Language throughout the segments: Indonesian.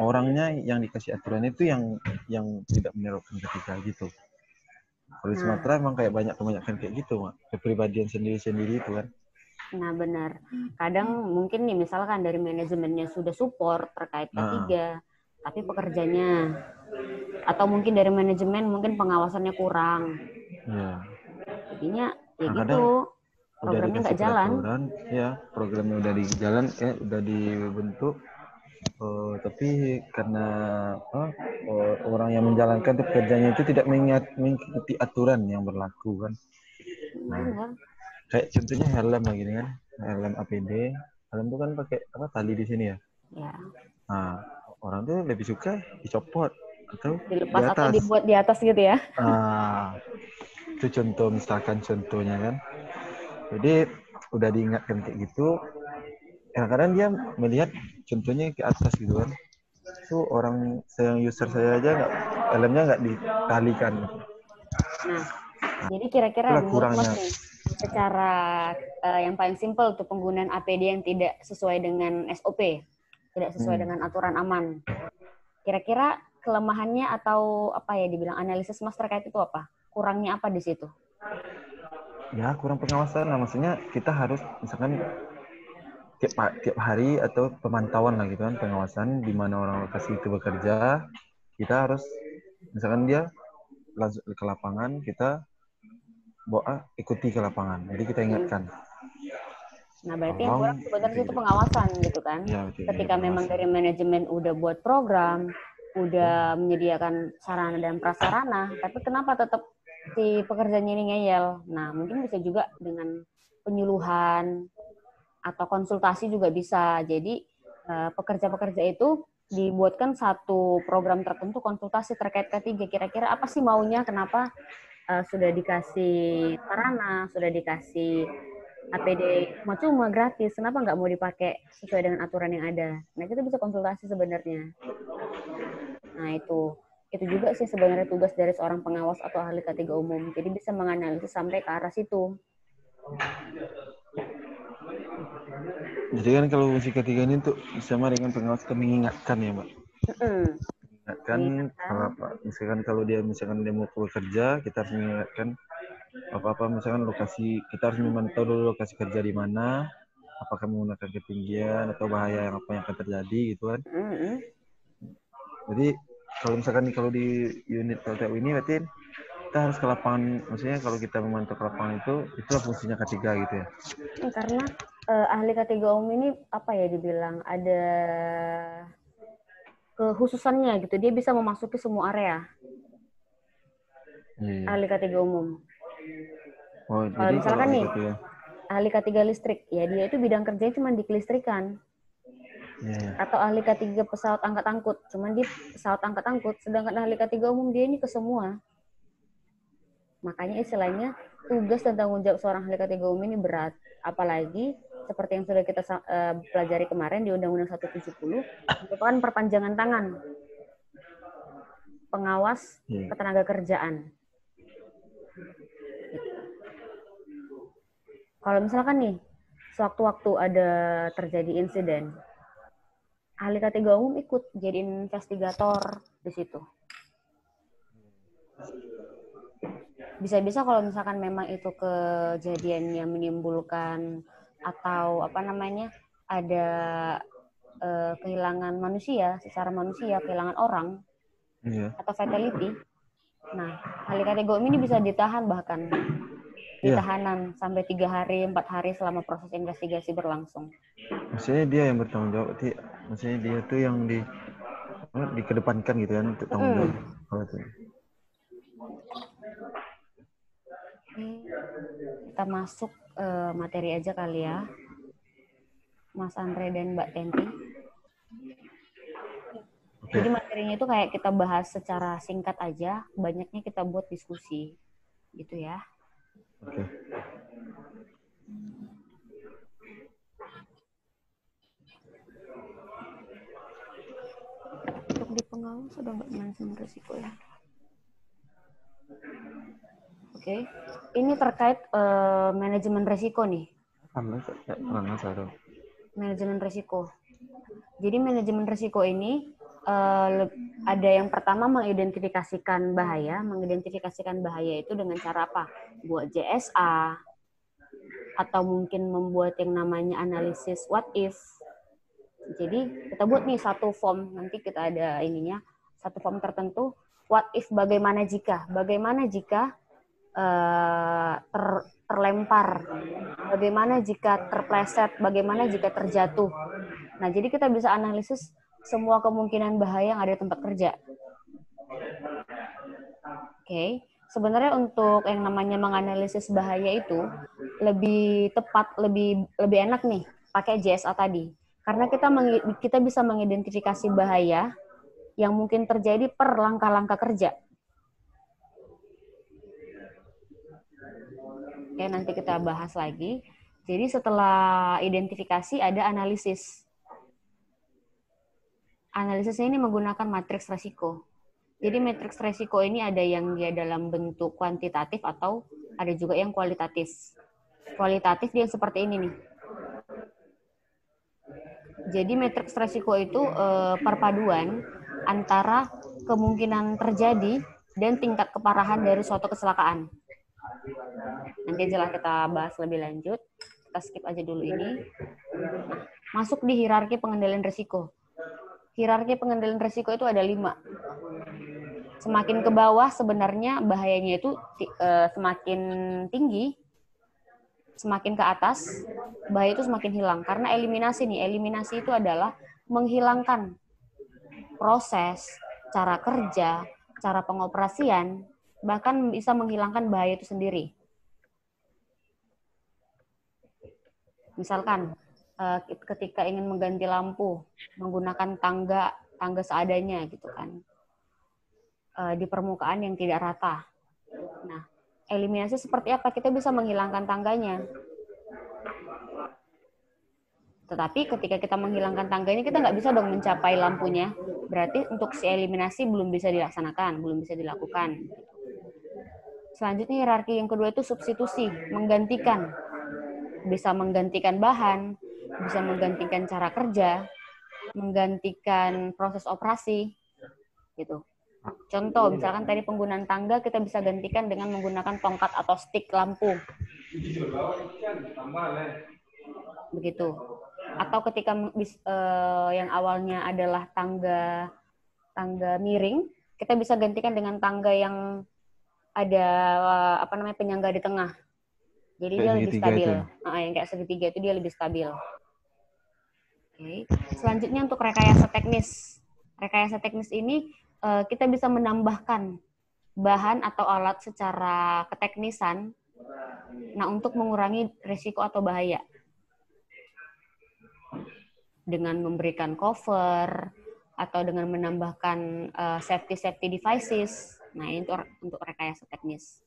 orangnya yang dikasih aturan itu yang tidak menerapkan ketika gitu. Kalau di Sumatera emang kayak kebanyakan kayak gitu, Mak. Kepribadian sendiri-sendiri itu kan. Nah, benar. Kadang mungkin nih misalkan dari manajemennya sudah support terkait K3, tapi pekerjanya atau mungkin dari manajemen mungkin pengawasannya kurang. Ya. Jadinya ya Nah, kadang gitu, udah programnya dikasih nggak jalan. peraturan, ya programnya udah di jalan, udah dibentuk, tapi karena orang yang menjalankan tuh pekerjaannya itu tidak mengikuti aturan yang berlaku kan. Nah, Benar. kayak contohnya helm lagi nih kan, helm APD, helm itu kan pakai apa tali di sini ya. Ya, Nah, orang tuh lebih suka dicopot atau di dilepas atau atas. dibuat di atas gitu ya. Ah, itu contoh misalkan contohnya kan. Jadi udah diingatkan kayak gitu, kadang-kadang dia melihat contohnya ke atas gitu kan. Itu orang yang user saya aja nggak helmnya nggak ditalikan. Nah, jadi kira-kira Itulah menurut Mas kurangnya. nih, secara yang paling simpel untuk penggunaan APD yang tidak sesuai dengan SOP, tidak sesuai dengan aturan aman. Kira-kira kelemahannya atau apa ya dibilang analisis Mas terkait itu apa? Kurangnya apa di situ? Ya kurang pengawasan lah, maksudnya kita harus misalkan tiap hari atau pemantauan lah gitu kan, pengawasan di mana orang lokasi itu bekerja, kita harus misalkan dia langsung ke lapangan, kita bawa ikuti ke lapangan, jadi kita ingatkan Nah, berarti yang kurang tolong sebenarnya itu gitu. pengawasan gitu kan. Ya betul, ya Ketika memang pengawasan. dari manajemen udah buat program, udah menyediakan sarana dan prasarana, tapi kenapa tetap si pekerjanya ini ngeyel? Nah, mungkin bisa juga dengan penyuluhan atau konsultasi juga bisa. Jadi pekerja-pekerja itu dibuatkan satu program tertentu konsultasi terkait K3. Kira-kira apa sih maunya? Kenapa sudah dikasih sarana, sudah dikasih APD cuma gratis, kenapa nggak mau dipakai sesuai dengan aturan yang ada? Nah, kita bisa konsultasi sebenarnya. Nah, itu juga sih sebenarnya tugas dari seorang pengawas atau ahli K3 umum. Jadi bisa menganalisis sampai ke arah situ. Jadi kan kalau fungsi ketiga ini tuh sama dengan pengawas ke mengingatkan ya Mbak. Mengingatkan kalau apa, misalkan kalau dia misalkan dia mau bekerja, kita harus mengingatkan apa-apa misalkan lokasi, kita harus memantau dulu lokasi kerja di mana, apakah menggunakan ketinggian atau bahaya yang apa yang akan terjadi gitu kan. Jadi kalau di unit PLTU ini berarti kita harus ke lapangan, maksudnya kalau kita memantau ke lapangan itu itulah fungsinya ketiga gitu ya. Karena ahli K3 umum ini apa ya dibilang ada kekhususannya gitu. Dia bisa memasuki semua area. Ahli K3 umum. Oh, Kalau jadi kalau misalkan ahli nih ketiga, ahli K3 listrik, ya dia itu bidang kerjanya cuma di kelistrikan. Atau ahli K3 pesawat angkat-angkut, cuman dia pesawat angkat-angkut, sedangkan ahli K3 umum dia ini ke semua. Makanya istilahnya tugas dan tanggung jawab seorang ahli K3 umum ini berat. Apalagi seperti yang sudah kita pelajari kemarin di Undang-Undang 170, merupakan perpanjangan tangan pengawas ketenaga kerjaan. Kalau misalkan nih, sewaktu-waktu ada terjadi insiden, ahli K3 umum ikut jadi investigator di situ. Bisa-bisa kalau misalkan memang itu kejadian yang menimbulkan atau apa namanya ada kehilangan manusia, secara manusia kehilangan orang atau fatality. Nah, ahli K3 umum ini bisa ditahan bahkan ditahanan sampai 3 hari, 4 hari selama proses investigasi berlangsung. Maksudnya dia yang bertanggung jawab, maksudnya dia tuh yang dikedepankan gitu kan untuk tanggung jawab. Kita masuk materi aja kali ya, Mas Andre dan Mbak Tenti. Jadi materinya itu kayak kita bahas secara singkat aja, banyaknya kita buat diskusi, gitu ya. Oke. Untuk di pengawas sudah nggak manajemen risiko ya. Oke, ini terkait manajemen risiko nih. Manajemen risiko. Jadi manajemen risiko ini ada yang pertama mengidentifikasikan bahaya. Mengidentifikasikan bahaya itu dengan cara apa? Buat JSA, atau mungkin membuat yang namanya analisis what if. Jadi kita buat nih satu form, nanti kita ada ininya, satu form tertentu, what if, bagaimana jika terlempar, bagaimana jika terpleset, bagaimana jika terjatuh. Nah, jadi kita bisa analisis semua kemungkinan bahaya yang ada di tempat kerja. Oke. Sebenarnya untuk yang namanya menganalisis bahaya itu lebih tepat, lebih enak nih pakai JSA tadi. Karena kita bisa mengidentifikasi bahaya yang mungkin terjadi per langkah-langkah kerja. Oke, nanti kita bahas lagi. Jadi setelah identifikasi ada analisis. Analisisnya ini menggunakan matriks resiko. Jadi matriks resiko ini ada yang dia dalam bentuk kuantitatif atau ada juga yang kualitatif. Kualitatif dia seperti ini nih. Jadi matriks resiko itu perpaduan antara kemungkinan terjadi dan tingkat keparahan dari suatu kecelakaan. Nanti aja lah kita bahas lebih lanjut. Kita skip aja dulu ini. Nah, masuk di hierarki pengendalian risiko. Hierarki pengendalian risiko itu ada 5. Semakin ke bawah sebenarnya bahayanya itu semakin tinggi, semakin ke atas bahaya itu semakin hilang. Karena eliminasi itu adalah menghilangkan proses, cara kerja, cara pengoperasian, bahkan bisa menghilangkan bahaya itu sendiri. Misalkan ketika ingin mengganti lampu menggunakan tangga seadanya gitu kan, di permukaan yang tidak rata. Nah, eliminasi seperti apa? Kita bisa menghilangkan tangganya. Tetapi ketika kita menghilangkan tangganya, kita nggak bisa dong mencapai lampunya. Berarti untuk si eliminasi belum bisa dilaksanakan, belum bisa dilakukan. Selanjutnya hierarki yang kedua itu substitusi, menggantikan. Bisa menggantikan bahan, bisa menggantikan cara kerja, menggantikan proses operasi, gitu. Contoh, misalkan tadi penggunaan tangga, kita bisa gantikan dengan menggunakan tongkat atau stick lampu. Begitu. Atau ketika yang awalnya adalah tangga miring, kita bisa gantikan dengan tangga yang ada penyangga di tengah. Jadi dia lebih stabil. Yang kayak segitiga itu dia lebih stabil. Oke. Selanjutnya untuk rekayasa teknis. Rekayasa teknis ini kita bisa menambahkan bahan atau alat secara keteknisan, nah untuk mengurangi risiko atau bahaya. Dengan memberikan cover atau dengan menambahkan safety devices. Nah, ini untuk rekayasa teknis.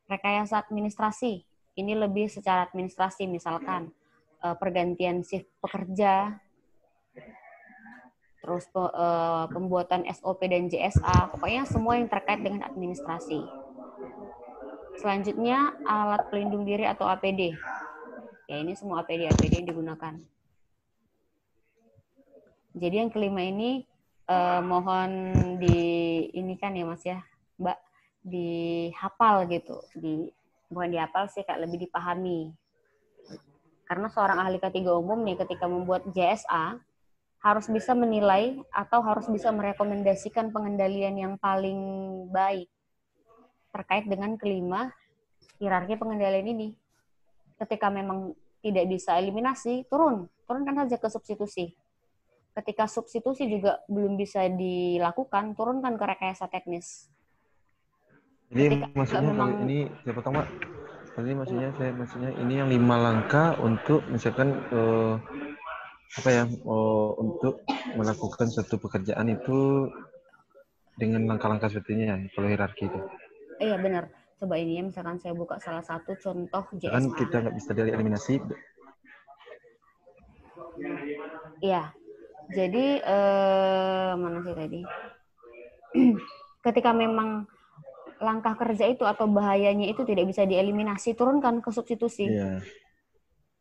Rekayasa administrasi, ini lebih secara administrasi, misalkan pergantian shift pekerja, terus pembuatan SOP dan JSA, pokoknya semua yang terkait dengan administrasi. Selanjutnya alat pelindung diri atau APD. Ya, ini semua APD yang digunakan. Jadi yang kelima ini mohon ini kan ya Mas ya, Mbak, dihafal gitu. Bukan dihafal sih, kayak lebih dipahami. Karena seorang ahli K3 umum nih ketika membuat JSA harus bisa menilai atau harus bisa merekomendasikan pengendalian yang paling baik terkait dengan kelima hierarki pengendalian ini. Ketika memang tidak bisa eliminasi, turunkan saja ke substitusi. Ketika substitusi juga belum bisa dilakukan, turunkan ke rekayasa teknis. Jadi maksudnya memang ini saya potong, Mbak. Tadi maksudnya ini yang 5 langkah untuk misalkan untuk melakukan satu pekerjaan itu dengan langkah-langkah sepertinya kalau hierarki itu. Iya benar. Coba ini ya, misalkan saya buka salah satu contoh JSA. Kan kita nggak bisa dari eliminasi. Iya. Jadi mana sih tadi? Ketika memang langkah kerja itu atau bahayanya itu tidak bisa dieliminasi, turunkan ke substitusi. Iya.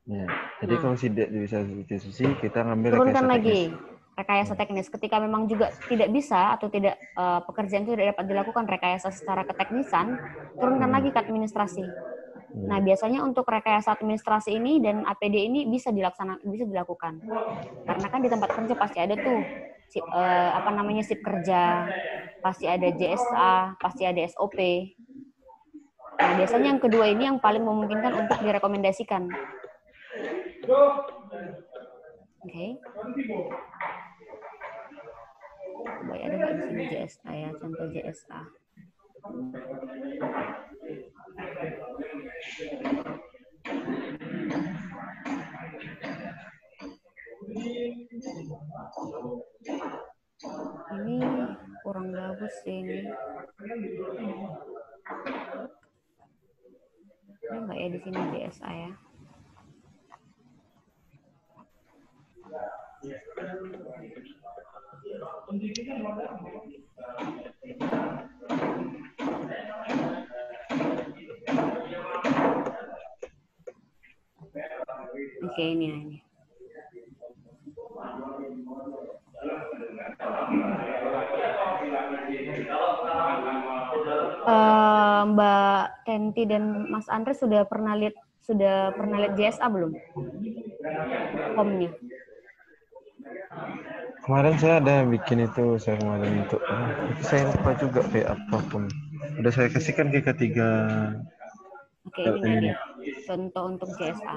Ya. Jadi kalau tidak bisa substitusi, kita ngambil turunkan rekayasa lagi teknis. rekayasa teknis. Ketika memang juga tidak bisa atau tidak pekerjaan itu tidak dapat dilakukan rekayasa secara keteknisan, turunkan lagi ke administrasi. Nah, biasanya untuk rekayasa administrasi ini dan APD ini bisa dilakukan. Karena kan di tempat kerja pasti ada tuh sip kerja, pasti ada JSA, pasti ada SOP. Nah, biasanya yang kedua ini yang paling memungkinkan untuk direkomendasikan. Oke. Baik, ada nggak di sini JSA ya, contoh JSA. Ini kurang bagus sih ini. Ada nggak ya di sini JSA ya? Oke, ini. Mbak Tenti dan Mas Andre sudah pernah lihat JSA belum? Komnya. Kemarin saya ada bikin itu, saya kemarin untuk saya lupa juga kayak apapun. Udah saya kasihkan ke ketiga. Oke, ini contoh untuk JSA.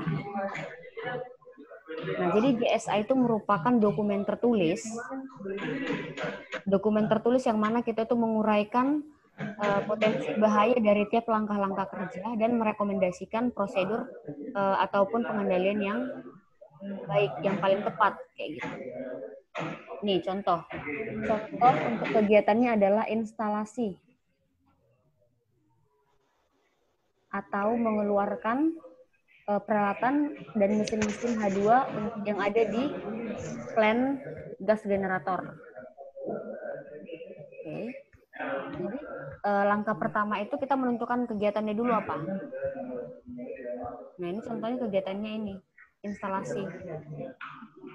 Nah, jadi JSA itu merupakan dokumen tertulis yang mana kita tuh menguraikan potensi bahaya dari tiap langkah-langkah kerja dan merekomendasikan prosedur ataupun pengendalian yang baik, yang paling tepat kayak gitu. Nih contoh untuk kegiatannya adalah instalasi atau mengeluarkan peralatan dan mesin-mesin H2 yang ada di plant gas generator. Oke. Jadi langkah pertama itu kita menentukan kegiatannya dulu apa. Nah, ini contohnya kegiatannya ini, instalasi.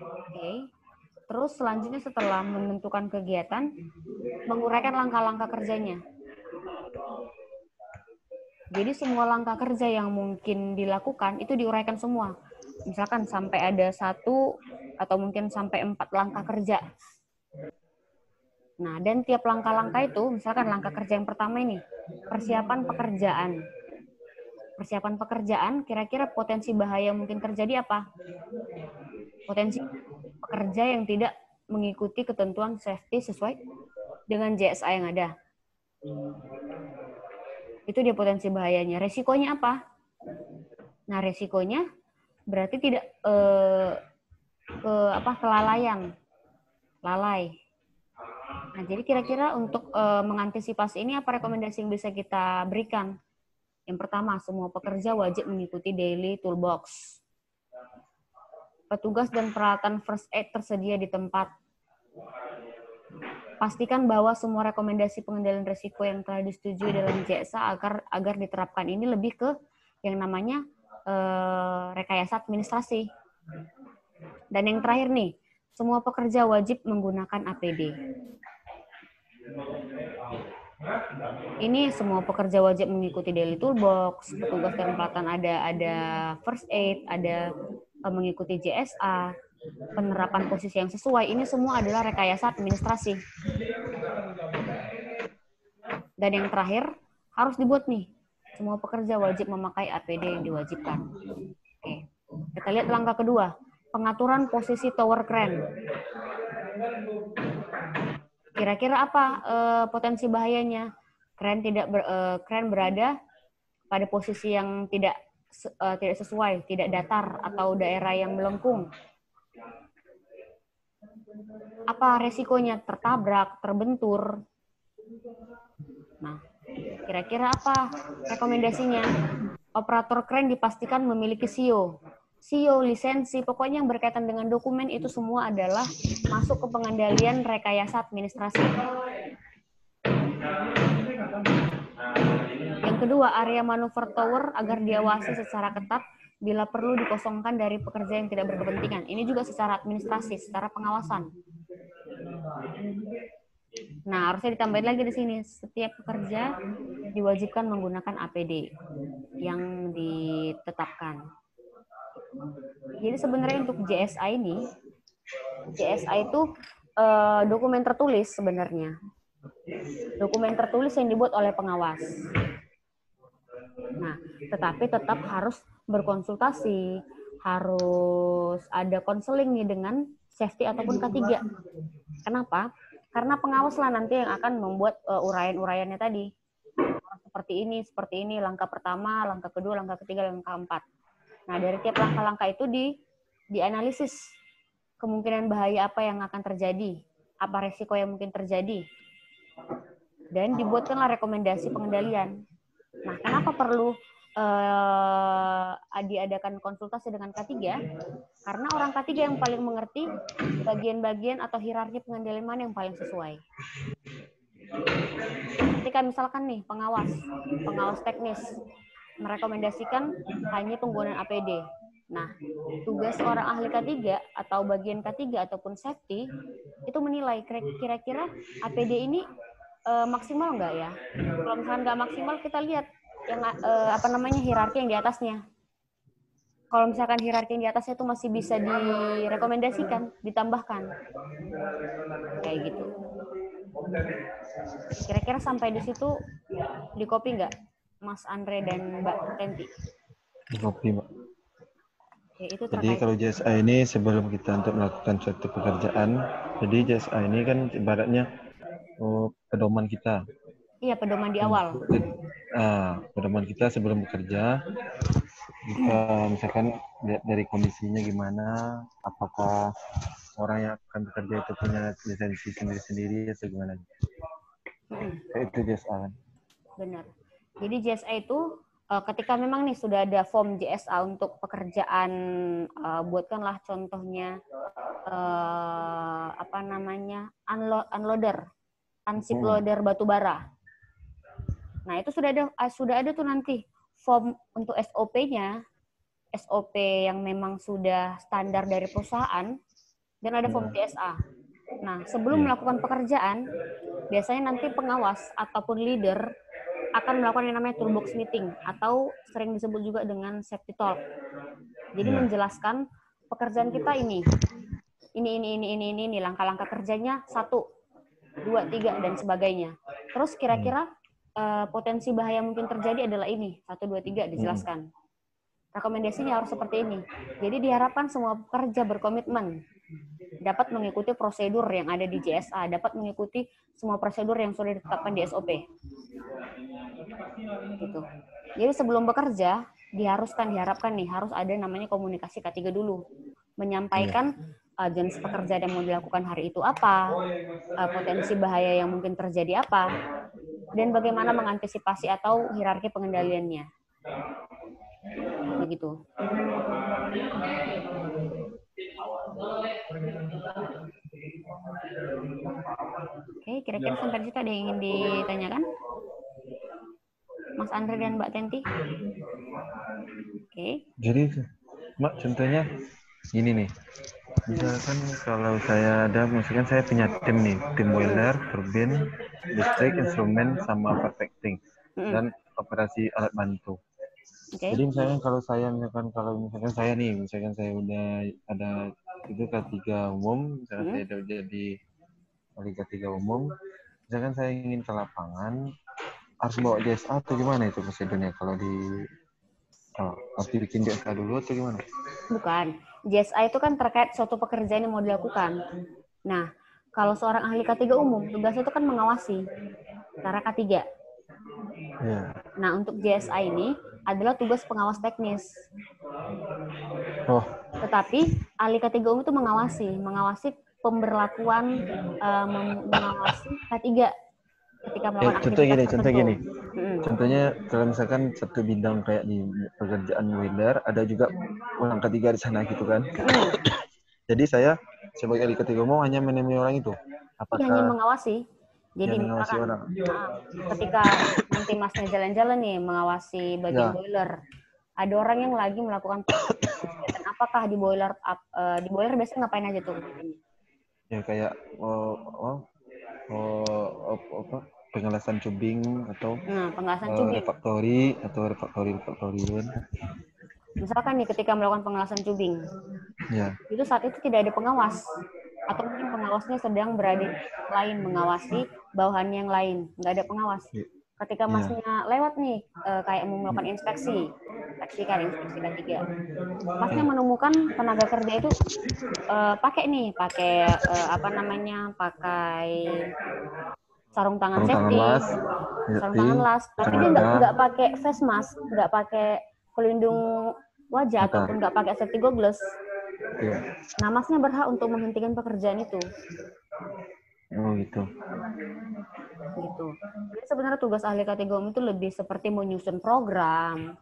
Oke. Terus selanjutnya setelah menentukan kegiatan, menguraikan langkah-langkah kerjanya. Jadi semua langkah kerja yang mungkin dilakukan itu diuraikan semua. Misalkan sampai ada 1 atau mungkin sampai 4 langkah kerja. Nah, dan tiap langkah-langkah itu, misalkan langkah kerja yang pertama ini, persiapan pekerjaan. Persiapan pekerjaan, kira-kira potensi bahaya mungkin terjadi apa? Potensi pekerja yang tidak mengikuti ketentuan safety sesuai dengan JSA yang ada. Itu dia potensi bahayanya. Resikonya apa? Nah, resikonya berarti tidak kelalaian. Lalai. Nah, jadi kira-kira untuk mengantisipasi ini apa rekomendasi yang bisa kita berikan? Yang pertama, semua pekerja wajib mengikuti daily toolbox. Petugas dan peralatan first aid tersedia di tempat. Pastikan bahwa semua rekomendasi pengendalian risiko yang telah disetujui dalam JSA agar diterapkan. Ini lebih ke yang namanya rekayasa administrasi. Dan yang terakhir nih, semua pekerja wajib menggunakan APD. Ini semua pekerja wajib mengikuti daily toolbox, petugas dan peralatan ada first aid, ada mengikuti JSA, penerapan posisi yang sesuai. Ini semua adalah rekayasa administrasi. Dan yang terakhir, harus dibuat nih, semua pekerja wajib memakai APD yang diwajibkan. Oke. Kita lihat langkah kedua, pengaturan posisi tower crane. Kira-kira apa potensi bahayanya? Crane berada pada posisi yang tidak sesuai, tidak datar atau daerah yang melengkung. Apa resikonya? Tertabrak, terbentur. Nah, kira-kira apa rekomendasinya? Operator crane dipastikan memiliki SIO, lisensi, pokoknya yang berkaitan dengan dokumen itu semua adalah masuk ke pengendalian rekayasa administrasi. Yang kedua, area manuver tower agar diawasi secara ketat bila perlu dikosongkan dari pekerja yang tidak berkepentingan. Ini juga secara administrasi, secara pengawasan. Nah, harusnya ditambahin lagi di sini, setiap pekerja diwajibkan menggunakan APD yang ditetapkan. Jadi sebenarnya untuk JSA ini, JSA itu dokumen tertulis sebenarnya. Dokumen tertulis yang dibuat oleh pengawas. Nah, tetapi tetap harus berkonsultasi, harus ada konseling nih dengan safety ataupun K3. Kenapa? Karena pengawas lah nanti yang akan membuat uraian-uraiannya tadi. Seperti ini, langkah pertama, langkah kedua, langkah ketiga, langkah keempat. Nah, dari tiap langkah-langkah itu dianalisis kemungkinan bahaya apa yang akan terjadi, apa resiko yang mungkin terjadi, dan dibuatkanlah rekomendasi pengendalian. Nah, kenapa perlu diadakan konsultasi dengan K3? Karena orang K3 yang paling mengerti bagian-bagian atau hierarki pengendalian mana yang paling sesuai. Ketika misalkan nih pengawas teknis merekomendasikan hanya penggunaan APD. Nah, tugas seorang ahli K3 atau bagian K3 ataupun safety itu menilai kira-kira APD ini maksimal nggak ya? Kalau misalkan nggak maksimal, kita lihat yang hierarki yang di atasnya. Kalau misalkan hierarki yang di atasnya itu masih bisa direkomendasikan, ditambahkan, kayak gitu. Kira-kira sampai di situ di copy nggak, Mas Andre dan Mbak Tenti? Di copy, Mbak. Oke, itu jadi kalau JSA ini sebelum kita untuk melakukan suatu pekerjaan, jadi JSA ini kan ibaratnya pedoman kita. Iya, pedoman di awal. Pedoman kita sebelum bekerja, kita misalkan lihat dari kondisinya gimana, apakah orang yang akan bekerja itu punya lisensi sendiri-sendiri atau gimana? Itu JSA kan? Benar. Jadi JSA itu ketika memang nih sudah ada form JSA untuk pekerjaan, buatkanlah contohnya unloader, unship loader batubara. Nah, itu sudah ada tuh nanti form untuk SOP-nya, SOP yang memang sudah standar dari perusahaan, dan ada form JSA. Nah, sebelum melakukan pekerjaan, biasanya nanti pengawas ataupun leader akan melakukan yang namanya toolbox meeting, atau sering disebut juga dengan safety talk. Jadi menjelaskan pekerjaan kita ini, langkah-langkah kerjanya 1, 2, 3, dan sebagainya. Terus kira-kira potensi bahaya mungkin terjadi adalah ini, 1, 2, 3 dijelaskan. Rekomendasinya harus seperti ini. Jadi diharapkan semua pekerja berkomitmen dapat mengikuti prosedur yang ada di JSA, dapat mengikuti semua prosedur yang sudah ditetapkan di SOP. Gitu. Jadi sebelum bekerja diharapkan nih harus ada namanya komunikasi K3 dulu, menyampaikan jenis pekerjaan yang mau dilakukan hari itu apa, potensi bahaya yang mungkin terjadi apa, dan bagaimana mengantisipasi atau hierarki pengendaliannya. Begitu. Oke, kira-kira sampai di situ ada yang ingin ditanyakan? Mas Andre dan Mbak Tenti? Oke. Jadi, Mbak, contohnya gini nih. Misalkan kalau saya ada, misalkan saya punya tim nih, tim boiler, turbin, listrik, instrumen, sama perfecting, dan operasi alat bantu. Jadi misalkan kalau saya udah ada itu K3 umum, misalkan saya udah jadi wali K3 umum, misalkan saya ingin ke lapangan, harus bawa JSA atau gimana itu prosedurnya? Kalau harus bikin JSA dulu atau gimana? Bukan. JSA itu kan terkait suatu pekerjaan yang mau dilakukan. Nah, kalau seorang ahli K3 umum, tugasnya itu kan mengawasi secara K3. Yeah. Nah, untuk JSA ini adalah tugas pengawas teknis. Tetapi ahli K3 umum itu mengawasi pemberlakuan, mengawasi K3 ketika melakukan aktivitas tertentu. Contohnya kalau misalkan satu bidang kayak di pekerjaan boiler, ada juga orang K3 di sana gitu kan. Jadi saya sebagai ahli K3 umum hanya menemui orang itu. Apakah hanya mengawasi? Jadi misalkan ketika nanti masnya jalan-jalan nih mengawasi bagian boiler, ada orang yang lagi melakukan kegiatan apakah di boiler di boiler biasanya ngapain aja tuh? Ya kayak apa pengelasan cubing atau pengelasan cubing. refaktori kan. Misalkan nih ketika melakukan pengelasan cubing, itu saat itu tidak ada pengawas, atau mungkin pengawasnya sedang berada lain mengawasi bawahannya yang lain, nggak ada pengawas. Ketika masnya lewat nih, kayak mau melakukan inspeksi K3, masnya menemukan tenaga kerja itu pakai sarung tangan safety, sarung tangan las, tapi dia nggak pakai face mask, nggak pakai pelindung wajah ataupun nggak pakai safety goggles. Nah, masnya berhak untuk menghentikan pekerjaan itu. Oh gitu. Jadi sebenarnya tugas ahli K3 umum itu lebih seperti menyusun program,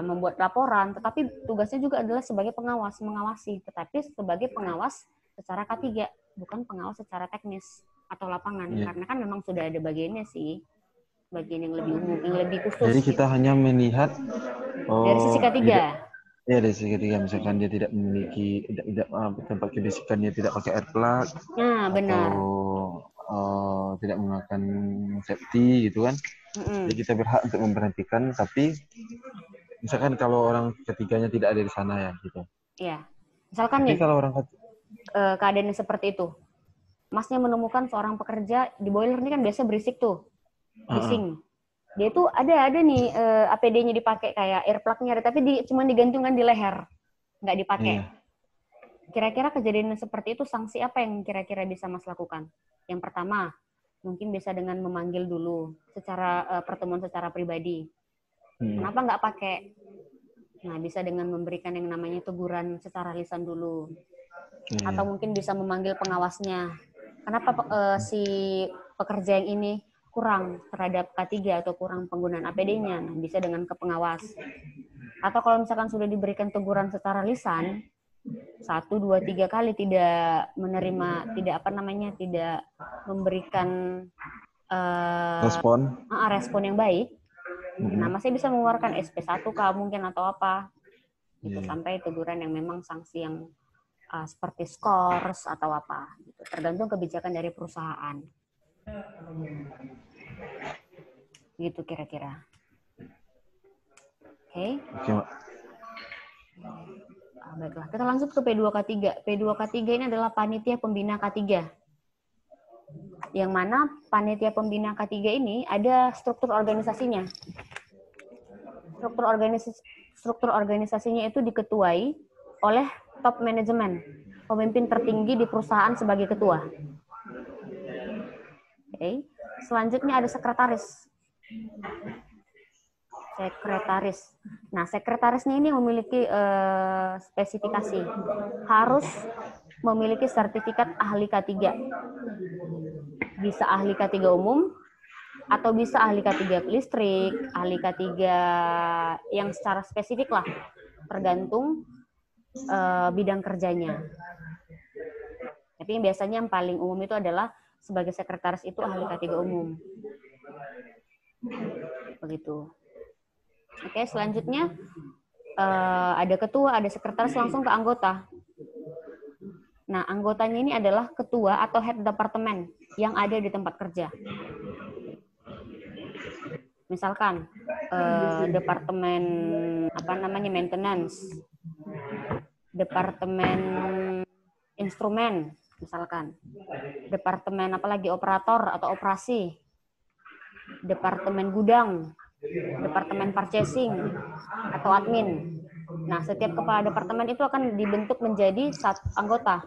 membuat laporan, tetapi tugasnya juga adalah sebagai pengawas, mengawasi, tetapi sebagai pengawas secara K3, bukan pengawas secara teknis atau lapangan, karena kan memang sudah ada bagiannya sih, bagian yang lebih umum, yang lebih khusus. Jadi kita hanya melihat dari sisi K3. Ya dari sisi K3, misalkan dia tidak memiliki tempat kebiasikan, dia tidak pakai air plug, benar. Atau tidak menggunakan safety gitu kan. Jadi kita berhak untuk memberhentikan, tapi misalkan kalau orang ketiganya tidak ada di sana ya gitu. Iya. Misalkan tapi nih, kalau orang keadaannya seperti itu, masnya menemukan seorang pekerja di boiler ini kan biasa berisik tuh, bising. Dia tuh ada nih APD-nya dipakai kayak air plug-nya, tapi cuma digantungkan di leher, nggak dipakai. Kira-kira kejadian seperti itu sanksi apa yang kira-kira bisa Mas lakukan? Yang pertama, mungkin bisa dengan memanggil dulu secara pertemuan secara pribadi. Kenapa nggak pakai? Nah, bisa dengan memberikan yang namanya teguran secara lisan dulu. Atau mungkin bisa memanggil pengawasnya. Kenapa si pekerja yang ini kurang terhadap K3 atau kurang penggunaan APD-nya? Nah, bisa dengan ke pengawas. Atau kalau misalkan sudah diberikan teguran secara lisan, 1, 2, 3 kali tidak menerima, tidak memberikan respon yang baik, nah masih bisa mengeluarkan SP1K mungkin atau apa, gitu, sampai teguran yang memang sanksi yang seperti skors atau apa, gitu. Tergantung kebijakan dari perusahaan. Gitu kira-kira. Oke. Baiklah, kita langsung ke P2K3. P2K3 ini adalah panitia pembina K3. Yang mana panitia pembina K3 ini ada struktur organisasinya. Struktur organisasinya itu diketuai oleh top manajemen, pemimpin tertinggi di perusahaan sebagai ketua. Oke. Selanjutnya ada sekretaris. Nah, sekretarisnya ini memiliki spesifikasi. Harus memiliki sertifikat ahli K3. Bisa ahli K3 umum, atau bisa ahli K3 listrik, ahli K3 yang secara spesifik lah, tergantung bidang kerjanya. Tapi biasanya yang paling umum itu adalah sebagai sekretaris itu ahli K3 umum. Begitu. Oke, selanjutnya ada ketua, ada sekretaris, langsung ke anggota. Nah, anggotanya ini adalah ketua atau head departemen yang ada di tempat kerja. Misalkan departemen maintenance, departemen instrumen, misalkan departemen operator atau operasi, departemen gudang, departemen purchasing atau admin. Nah, setiap kepala departemen itu akan dibentuk menjadi satu anggota.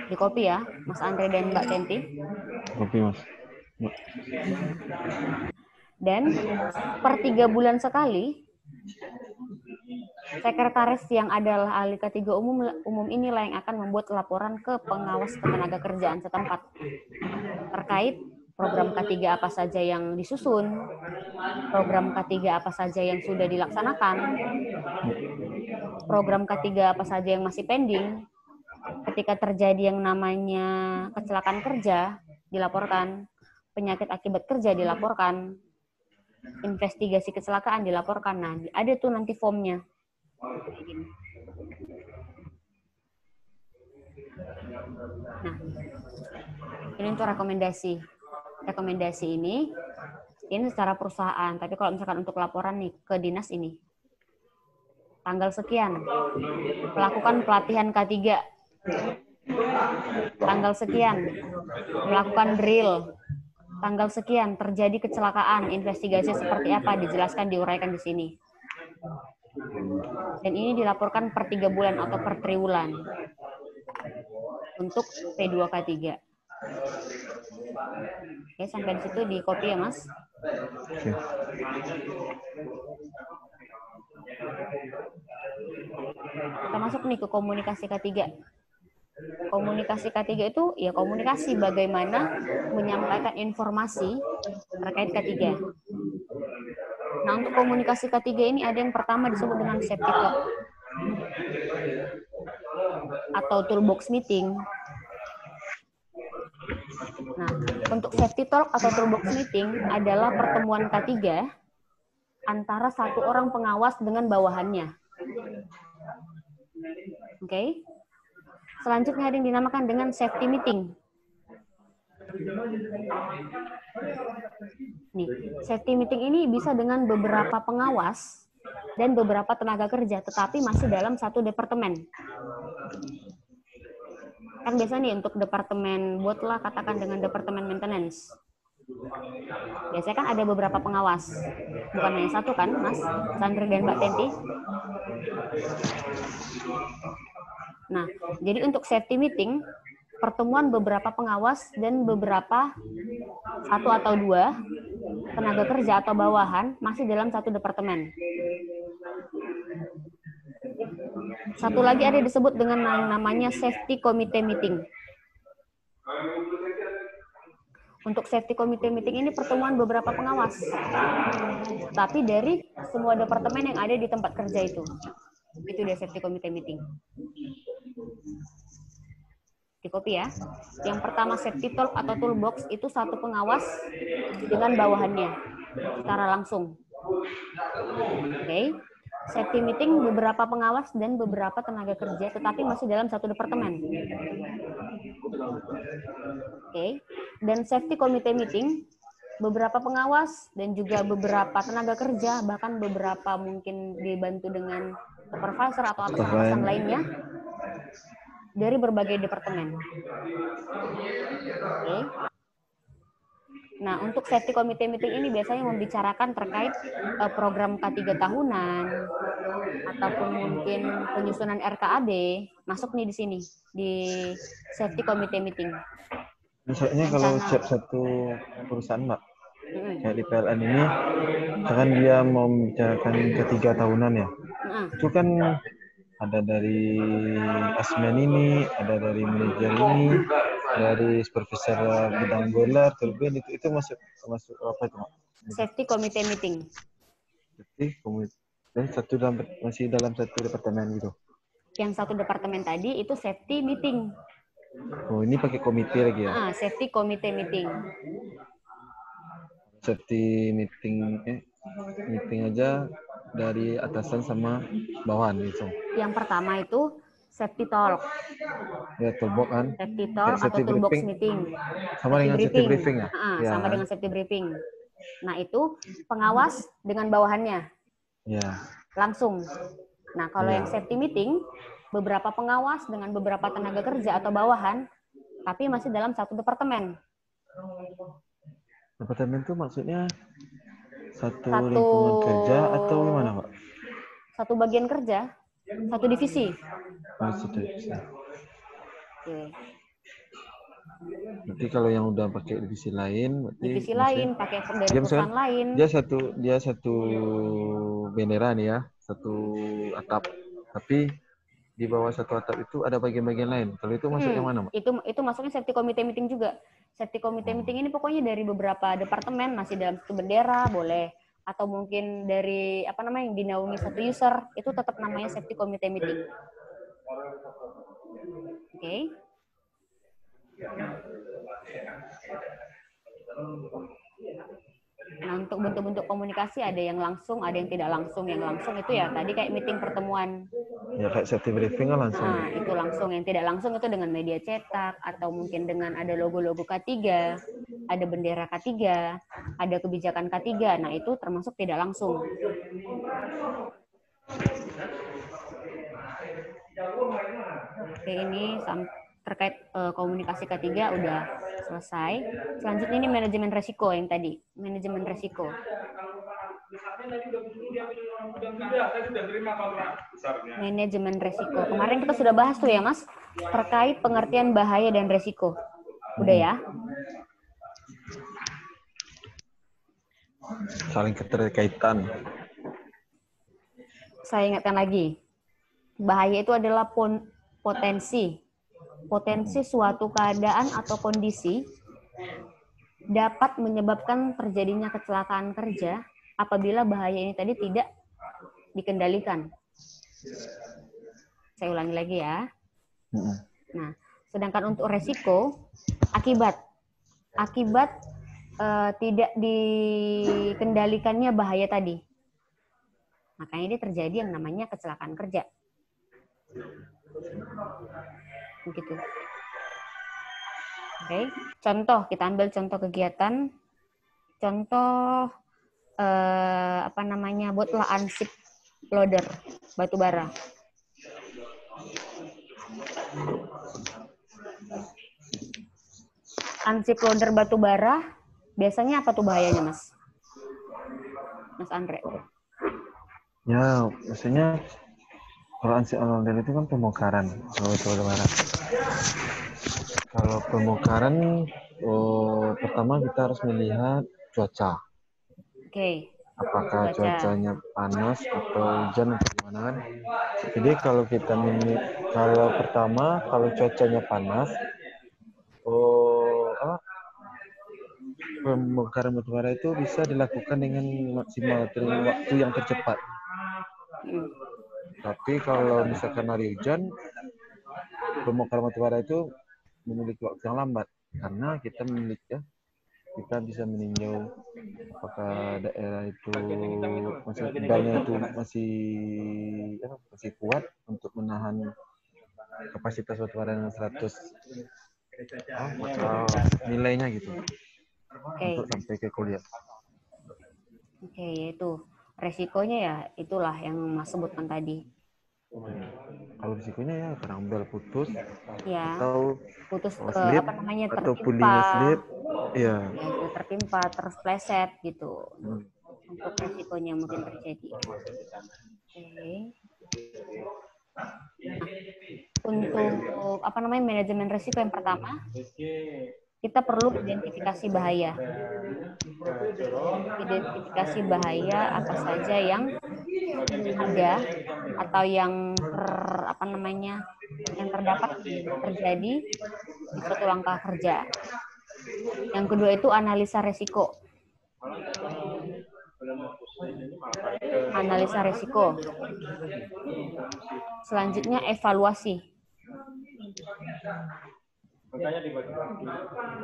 Di copy ya, Mas Andre dan Mbak Tenti. Copy, Mas. Dan per 3 bulan sekali, sekretaris yang adalah ahli K3 umum inilah yang akan membuat laporan ke pengawas ketenaga kerjaan setempat terkait program K3 apa saja yang disusun, program K3 apa saja yang sudah dilaksanakan, program K3 apa saja yang masih pending. Ketika terjadi yang namanya kecelakaan kerja, dilaporkan. penyakit akibat kerja dilaporkan, investigasi kecelakaan dilaporkan. Nah, ada tuh nanti formnya. Nah, ini untuk rekomendasi. Rekomendasi ini secara perusahaan. Tapi kalau misalkan untuk laporan nih ke dinas ini, tanggal sekian melakukan pelatihan K3, tanggal sekian melakukan drill, tanggal sekian terjadi kecelakaan, investigasi seperti apa dijelaskan, diuraikan di sini. Dan ini dilaporkan per 3 bulan atau per triwulan untuk P2K3. Oke, sampai di situ di copy ya, Mas. Oke. Kita masuk nih ke komunikasi K3. Komunikasi K3 itu ya komunikasi bagaimana menyampaikan informasi terkait K3. Nah, untuk komunikasi K3 ini ada yang pertama disebut dengan safety talk atau toolbox meeting. Nah, untuk safety talk atau toolbox meeting adalah pertemuan K3 antara satu orang pengawas dengan bawahannya. Oke. Selanjutnya ada yang dinamakan dengan safety meeting. Nih, safety meeting ini bisa dengan beberapa pengawas dan beberapa tenaga kerja, tetapi masih dalam satu departemen. Kan biasa nih untuk departemen, buatlah katakan dengan departemen maintenance. Biasanya kan ada beberapa pengawas, bukan hanya satu kan, Mas Sandri dan Mbak Tenti? Nah, jadi untuk safety meeting, pertemuan beberapa pengawas dan beberapa, satu atau dua, tenaga kerja atau bawahan masih dalam satu departemen. Satu lagi ada disebut dengan namanya safety committee meeting. Untuk safety committee meeting ini pertemuan beberapa pengawas, tapi dari semua departemen yang ada di tempat kerja itu. Itu dia safety committee meeting. Di copy ya. Yang pertama safety talk atau toolbox itu satu pengawas dengan bawahannya secara langsung. Oke. Safety meeting beberapa pengawas dan beberapa tenaga kerja tetapi masih dalam satu departemen. Oke. Dan safety committee meeting beberapa pengawas dan juga beberapa tenaga kerja, bahkan beberapa mungkin dibantu dengan supervisor atau atasan lainnya dari berbagai departemen. Oke. Nah, untuk safety committee meeting ini biasanya membicarakan terkait program K3 tahunan ataupun mungkin penyusunan RKAD, masuk nih di sini di safety committee meeting. Misalnya kalau setiap satu perusahaan, Mbak, kayak di PLN ini, misalkan dia mau membicarakan K3 tahunan ya, itu kan ada dari asmen ini, ada dari manajer ini, dari supervisor bidang boiler, turbin, itu masuk apa itu, Mak? Safety committee meeting. Safety committee masih dalam satu departemen gitu. Yang satu departemen tadi itu safety meeting. Oh, ini pakai komite lagi ya? Safety committee meeting. Safety meeting aja dari atasan sama bawahan gitu. Yang pertama itu safety talk. Ya, toolbox kan. Safety talk atau toolbox meeting. Sama dengan safety briefing ya? Sama dengan safety briefing. Nah, itu pengawas dengan bawahannya. Ya. Langsung. Nah, kalau yang safety meeting, beberapa pengawas dengan beberapa tenaga kerja atau bawahan, tapi masih dalam satu departemen. Departemen itu maksudnya satu lingkungan kerja atau gimana, Pak? Satu bagian kerja, satu divisi. Satu divisi. Oke. Berarti kalau yang udah pakai divisi lain, berarti divisi lain, pakai dari perusahaan lain. Dia satu bendera nih ya, satu atap. Tapi di bawah satu atap itu ada bagian-bagian lain. Kalau itu masuk yang mana, Mbak? Itu masuknya safety committee meeting juga. Safety committee meeting ini pokoknya dari beberapa departemen, masih dalam satu bendera, boleh. Atau mungkin dari, yang dinaungi satu user, itu tetap namanya safety committee meeting. Oke. Nah, untuk bentuk-bentuk komunikasi ada yang langsung, ada yang tidak langsung. Yang langsung itu ya tadi kayak meeting pertemuan. Ya kayak safety briefing kan langsung. Nah, itu langsung. Yang tidak langsung itu dengan media cetak atau mungkin dengan ada logo-logo K3, ada bendera K3, ada kebijakan K3. Nah, itu termasuk tidak langsung. Oke, ini terkait komunikasi K3 udah selesai. Selanjutnya ini manajemen resiko yang tadi. Manajemen resiko. Manajemen resiko. Kemarin kita sudah bahas tuh ya, Mas, terkait pengertian bahaya dan resiko. Udah ya? Saling keterkaitan. Saya ingatkan lagi. Bahaya itu adalah potensi suatu keadaan atau kondisi dapat menyebabkan terjadinya kecelakaan kerja apabila bahaya ini tadi tidak dikendalikan. Saya ulangi lagi ya. Nah, sedangkan untuk resiko, akibat tidak dikendalikannya bahaya tadi. Makanya dia terjadi yang namanya kecelakaan kerja. Begitu. Oke, contoh, kita ambil contoh kegiatan. Contoh buatlah ansip loader batu bara. Ansip loader batu bara biasanya apa tuh bahayanya, Mas? Mas Andre? Ya, maksudnya kalau ansip loader itu kan pembongkaran batu bara. Kalau pembongkaran, pertama kita harus melihat cuaca. Oke. Apakah cuacanya panas atau hujan atau gimana kan? Jadi kalau pertama kalau cuacanya panas, pembongkaran batu bara itu bisa dilakukan dengan maksimal dengan waktu yang tercepat. Tapi kalau misalkan hari hujan, pembongkaran batu bara itu memiliki waktu yang lambat karena kita bisa meninjau apakah daerah itu masih kuat untuk menahan kapasitas batu bara dengan 100 nilainya gitu. Untuk sampai ke kuliah. Yaitu resikonya ya itulah yang Mas sebutkan tadi. Kalau risikonya ya kadang bel putus, ya, atau putus slip, atau pulinya slip, ya itu tertimpa, terus pleset gitu. Untuk resikonya mungkin terjadi. Nah, untuk manajemen risiko yang pertama, kita perlu identifikasi bahaya. Identifikasi bahaya apa saja yang ada atau yang terdapat terjadi di suatu langkah kerja. Yang kedua itu analisa resiko. Analisa resiko. Selanjutnya evaluasi.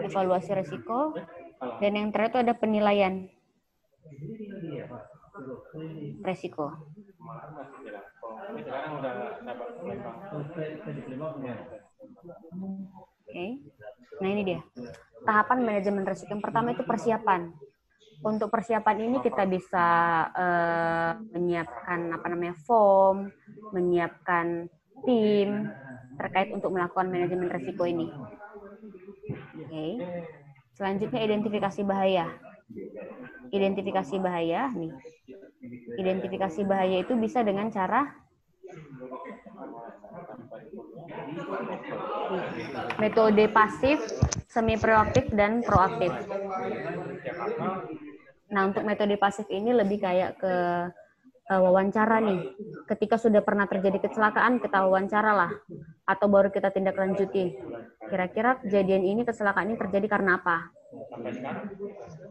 Evaluasi resiko. Dan yang terakhir itu ada penilaian resiko. Oke. Nah ini dia. Tahapan manajemen resiko yang pertama itu persiapan. Untuk persiapan ini kita bisa menyiapkan form, menyiapkan tim terkait untuk melakukan manajemen resiko ini. Oke. Selanjutnya identifikasi bahaya. Identifikasi bahaya nih. Identifikasi bahaya itu bisa dengan cara metode pasif, semi proaktif dan proaktif. Nah, untuk metode pasif ini lebih kayak ke wawancara nih. Ketika sudah pernah terjadi kecelakaan, kita wawancara lah. Atau baru kita tindak lanjuti. Kira-kira kejadian ini, kecelakaan ini terjadi karena apa?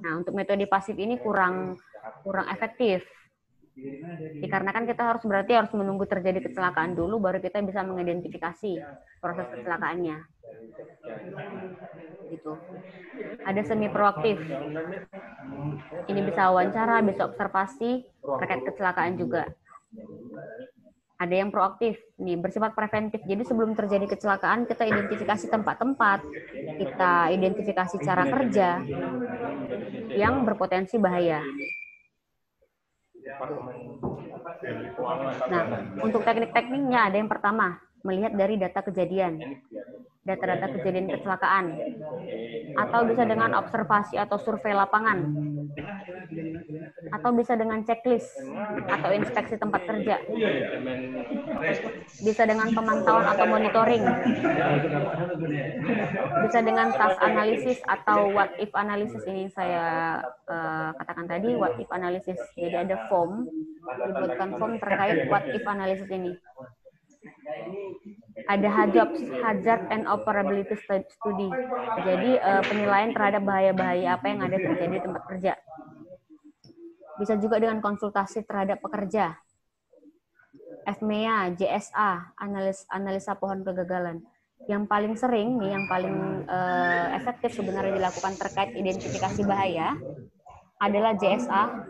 Nah, untuk metode pasif ini kurang efektif. Dikarenakan kita berarti harus menunggu terjadi kecelakaan dulu, baru kita bisa mengidentifikasi proses kecelakaannya. gitu. Ada semi proaktif. Ini bisa wawancara, bisa observasi terkait kecelakaan juga. Ada yang proaktif, nih bersifat preventif. Jadi sebelum terjadi kecelakaan, kita identifikasi tempat-tempat, kita identifikasi cara kerja yang berpotensi bahaya. Nah, untuk teknik-tekniknya ada yang pertama, melihat dari data kejadian. Data-data kejadian kecelakaan, atau bisa dengan observasi atau survei lapangan, atau bisa dengan checklist atau inspeksi tempat kerja, bisa dengan pemantauan atau monitoring, bisa dengan task analisis atau what if analysis. Ini saya katakan tadi what if analysis. Jadi ada form, dibuatkan form terkait what if analysis ini. Ada hazard and operability study. Jadi penilaian terhadap bahaya-bahaya apa yang ada terjadi di tempat kerja. Bisa juga dengan konsultasi terhadap pekerja. FMEA, JSA, analisa pohon kegagalan. Yang paling sering nih, yang paling efektif sebenarnya dilakukan terkait identifikasi bahaya adalah JSA.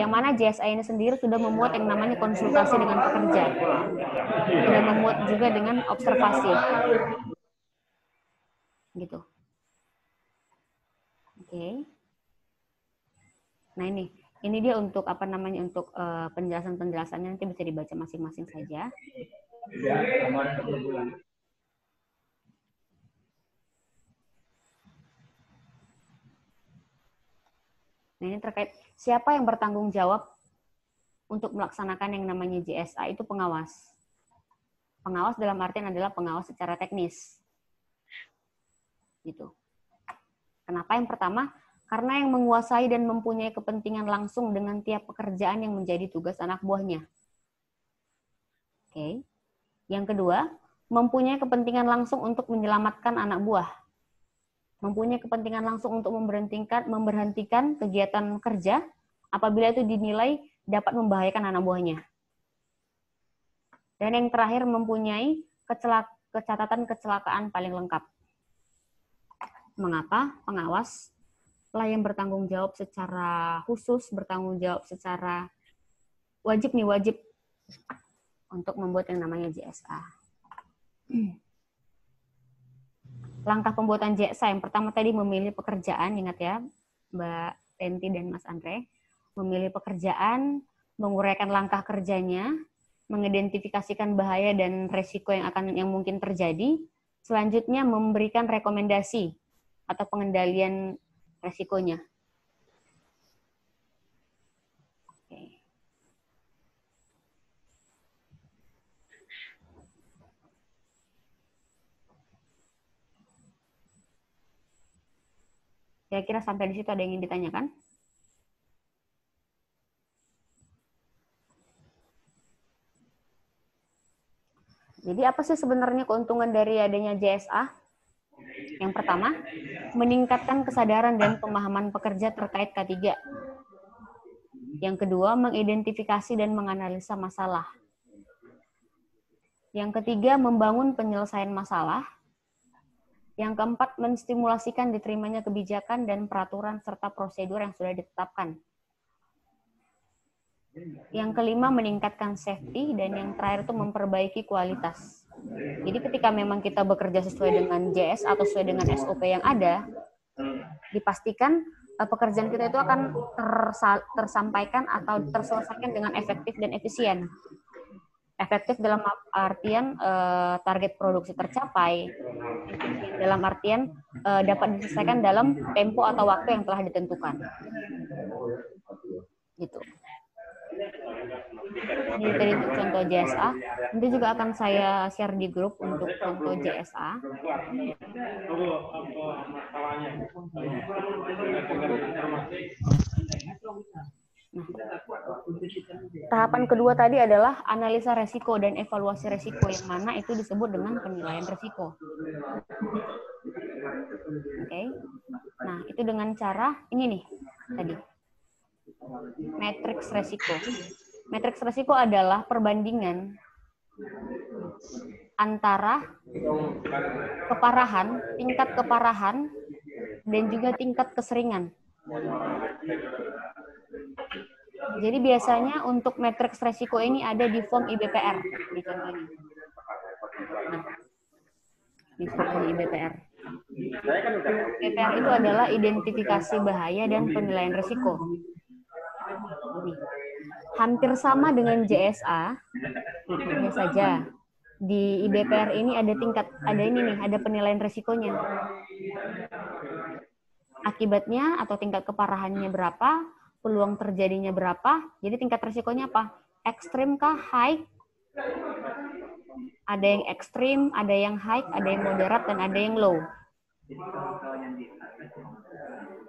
Yang mana JSA ini sendiri sudah memuat yang namanya konsultasi dengan pekerja. Sudah memuat juga dengan observasi. Gitu. Oke. Nah ini dia untuk apa namanya, untuk penjelasan-penjelasannya nanti bisa dibaca masing-masing saja. Nah, ini terkait siapa yang bertanggung jawab untuk melaksanakan yang namanya JSA, itu pengawas. Pengawas dalam artian adalah pengawas secara teknis. Gitu. Kenapa yang pertama? Karena yang menguasai dan mempunyai kepentingan langsung dengan tiap pekerjaan yang menjadi tugas anak buahnya. Oke. Yang kedua, mempunyai kepentingan langsung untuk menyelamatkan anak buah. Mempunyai kepentingan langsung untuk memberhentikan kegiatan kerja apabila itu dinilai dapat membahayakan anak buahnya. Dan yang terakhir, mempunyai catatan kecelakaan paling lengkap. Mengapa? Pengawas lah yang bertanggung jawab secara khusus, bertanggung jawab secara wajib untuk membuat yang namanya JSA. Langkah pembuatan JSA yang pertama tadi memilih pekerjaan, ingat ya Mbak Tenti dan Mas Andre, memilih pekerjaan, menguraikan langkah kerjanya, mengidentifikasikan bahaya dan resiko yang mungkin terjadi, selanjutnya memberikan rekomendasi atau pengendalian resikonya. Kira-kira sampai di situ ada yang ingin ditanyakan? Jadi apa sih sebenarnya keuntungan dari adanya JSA? Yang pertama, meningkatkan kesadaran dan pemahaman pekerja terkait K3. Yang kedua, mengidentifikasi dan menganalisa masalah. Yang ketiga, membangun penyelesaian masalah. Yang keempat, menstimulasikan diterimanya kebijakan dan peraturan serta prosedur yang sudah ditetapkan. Yang kelima, meningkatkan safety, dan yang terakhir itu memperbaiki kualitas. Jadi ketika memang kita bekerja sesuai dengan JS atau sesuai dengan SOP yang ada, dipastikan pekerjaan kita itu akan tersampaikan atau terselesaikan dengan efektif dan efisien. Efektif dalam artian target produksi tercapai, dalam artian dapat diselesaikan dalam tempo atau waktu yang telah ditentukan. Gitu. Ini tadi untuk contoh JSA. Nanti juga akan saya share di grup untuk contoh JSA. Nah, tahapan kedua tadi adalah analisa resiko dan evaluasi resiko, yang mana itu disebut dengan penilaian resiko. Oke. Nah, itu dengan cara ini nih tadi. Matriks resiko. Matriks resiko adalah perbandingan antara keparahan, tingkat keparahan, dan juga tingkat keseringan. Jadi biasanya untuk matriks resiko ini ada di form IBPR. Di contoh ini. Nah, di form IBPR. IBPR itu adalah identifikasi bahaya dan penilaian risiko. Nih. Hampir sama dengan JSA, hanya saja di IBPR ini ada ada penilaian risikonya. Akibatnya atau tingkat keparahannya berapa, peluang terjadinya berapa, jadi tingkat risikonya apa? Ekstrim kah, high? Ada yang ekstrim, ada yang high, ada yang moderat, dan ada yang low.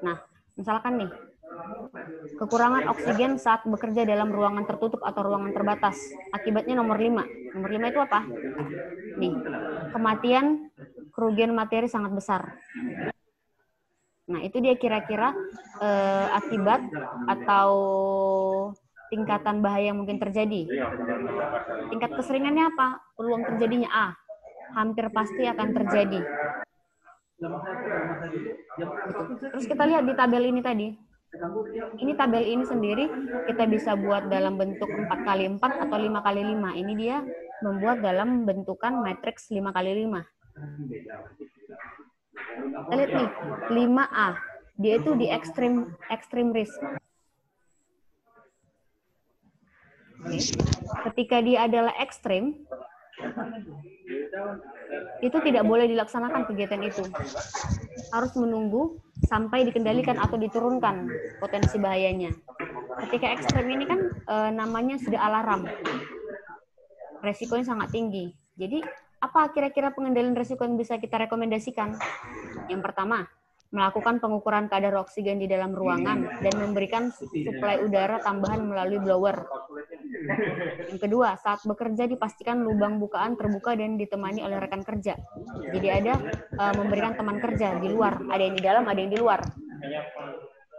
Nah, misalkan nih, kekurangan oksigen saat bekerja dalam ruangan tertutup atau ruangan terbatas. Akibatnya nomor 5. Nomor 5 itu apa? Nih, kematian, kerugian materi sangat besar. Nah, itu dia kira-kira akibat atau tingkatan bahaya yang mungkin terjadi. Tingkat keseringannya apa? Peluang terjadinya A. Hampir pasti akan terjadi. Terus kita lihat di tabel ini tadi. Ini tabel ini sendiri kita bisa buat dalam bentuk 4x4 atau 5x5. Ini dia membuat dalam bentukan matriks 5x5. Kita lihat nih, 5A. Dia itu di extreme risk. Oke. Ketika dia adalah ekstrim, itu tidak boleh dilaksanakan kegiatan itu. Harus menunggu sampai dikendalikan atau diturunkan potensi bahayanya. Ketika ekstrim ini kan namanya sudah alarm. Resikonya sangat tinggi. Jadi apa kira-kira pengendalian risiko yang bisa kita rekomendasikan? Yang pertama, melakukan pengukuran kadar oksigen di dalam ruangan dan memberikan suplai udara tambahan melalui blower. Yang kedua, saat bekerja dipastikan lubang bukaan terbuka dan ditemani oleh rekan kerja. Jadi ada memberikan teman kerja di luar, ada yang di dalam, ada yang di luar.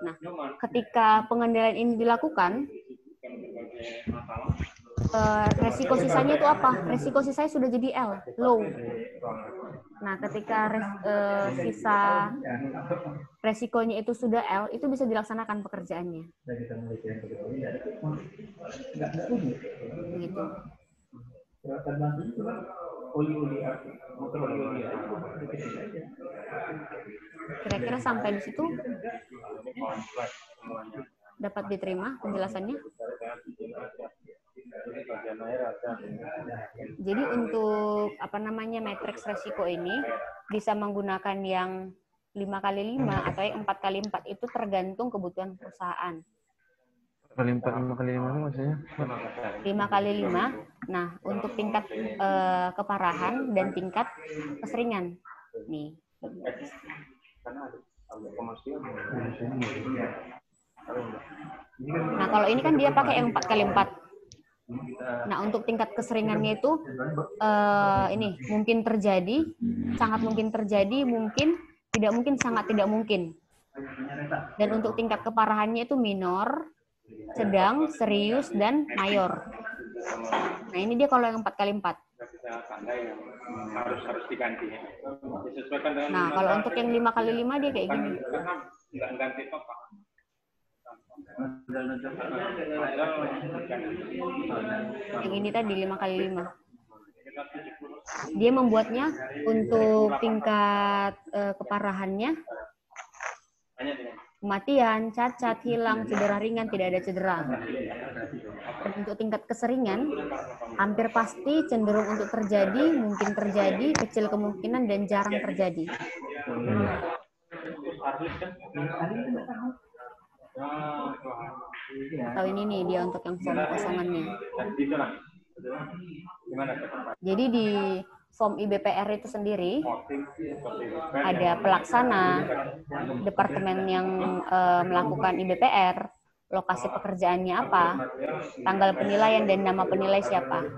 Nah, ketika pengendalian ini dilakukan, resiko sisanya itu apa? Resiko sisanya sudah jadi L, low. Nah, ketika sisa resikonya itu sudah L, itu bisa dilaksanakan pekerjaannya. Begitu. Kira-kira sampai di situ dapat diterima penjelasannya? Jadi untuk matriks resiko ini bisa menggunakan yang 5x5 atau yang 4x4 itu tergantung kebutuhan perusahaan. 5x5 maksudnya? 5x5. Nah, untuk tingkat keparahan dan tingkat keseringan. Nih. Nah, kalau ini kan dia pakai yang 4x4. Nah, untuk tingkat keseringannya itu ini mungkin terjadi, sangat mungkin terjadi, mungkin, tidak mungkin, sangat tidak mungkin. Dan untuk tingkat keparahannya itu minor, sedang, serius, dan mayor. Nah, ini dia kalau yang 4x4. Harus diganti. Nah, kalau untuk yang 5x5 dia kayak gini. Yang ini tadi 5x5. Dia membuatnya untuk tingkat keparahannya, kematian, cacat, hilang, cedera ringan, tidak ada cedera. Dan untuk tingkat keseringan, hampir pasti, cenderung untuk terjadi, mungkin terjadi, kecil kemungkinan, dan jarang terjadi. Atau ini nih dia untuk yang form kosongannya. Jadi di form IBPR itu sendiri ada pelaksana, departemen yang melakukan IBPR, lokasi pekerjaannya apa, tanggal penilaian dan nama penilai siapa.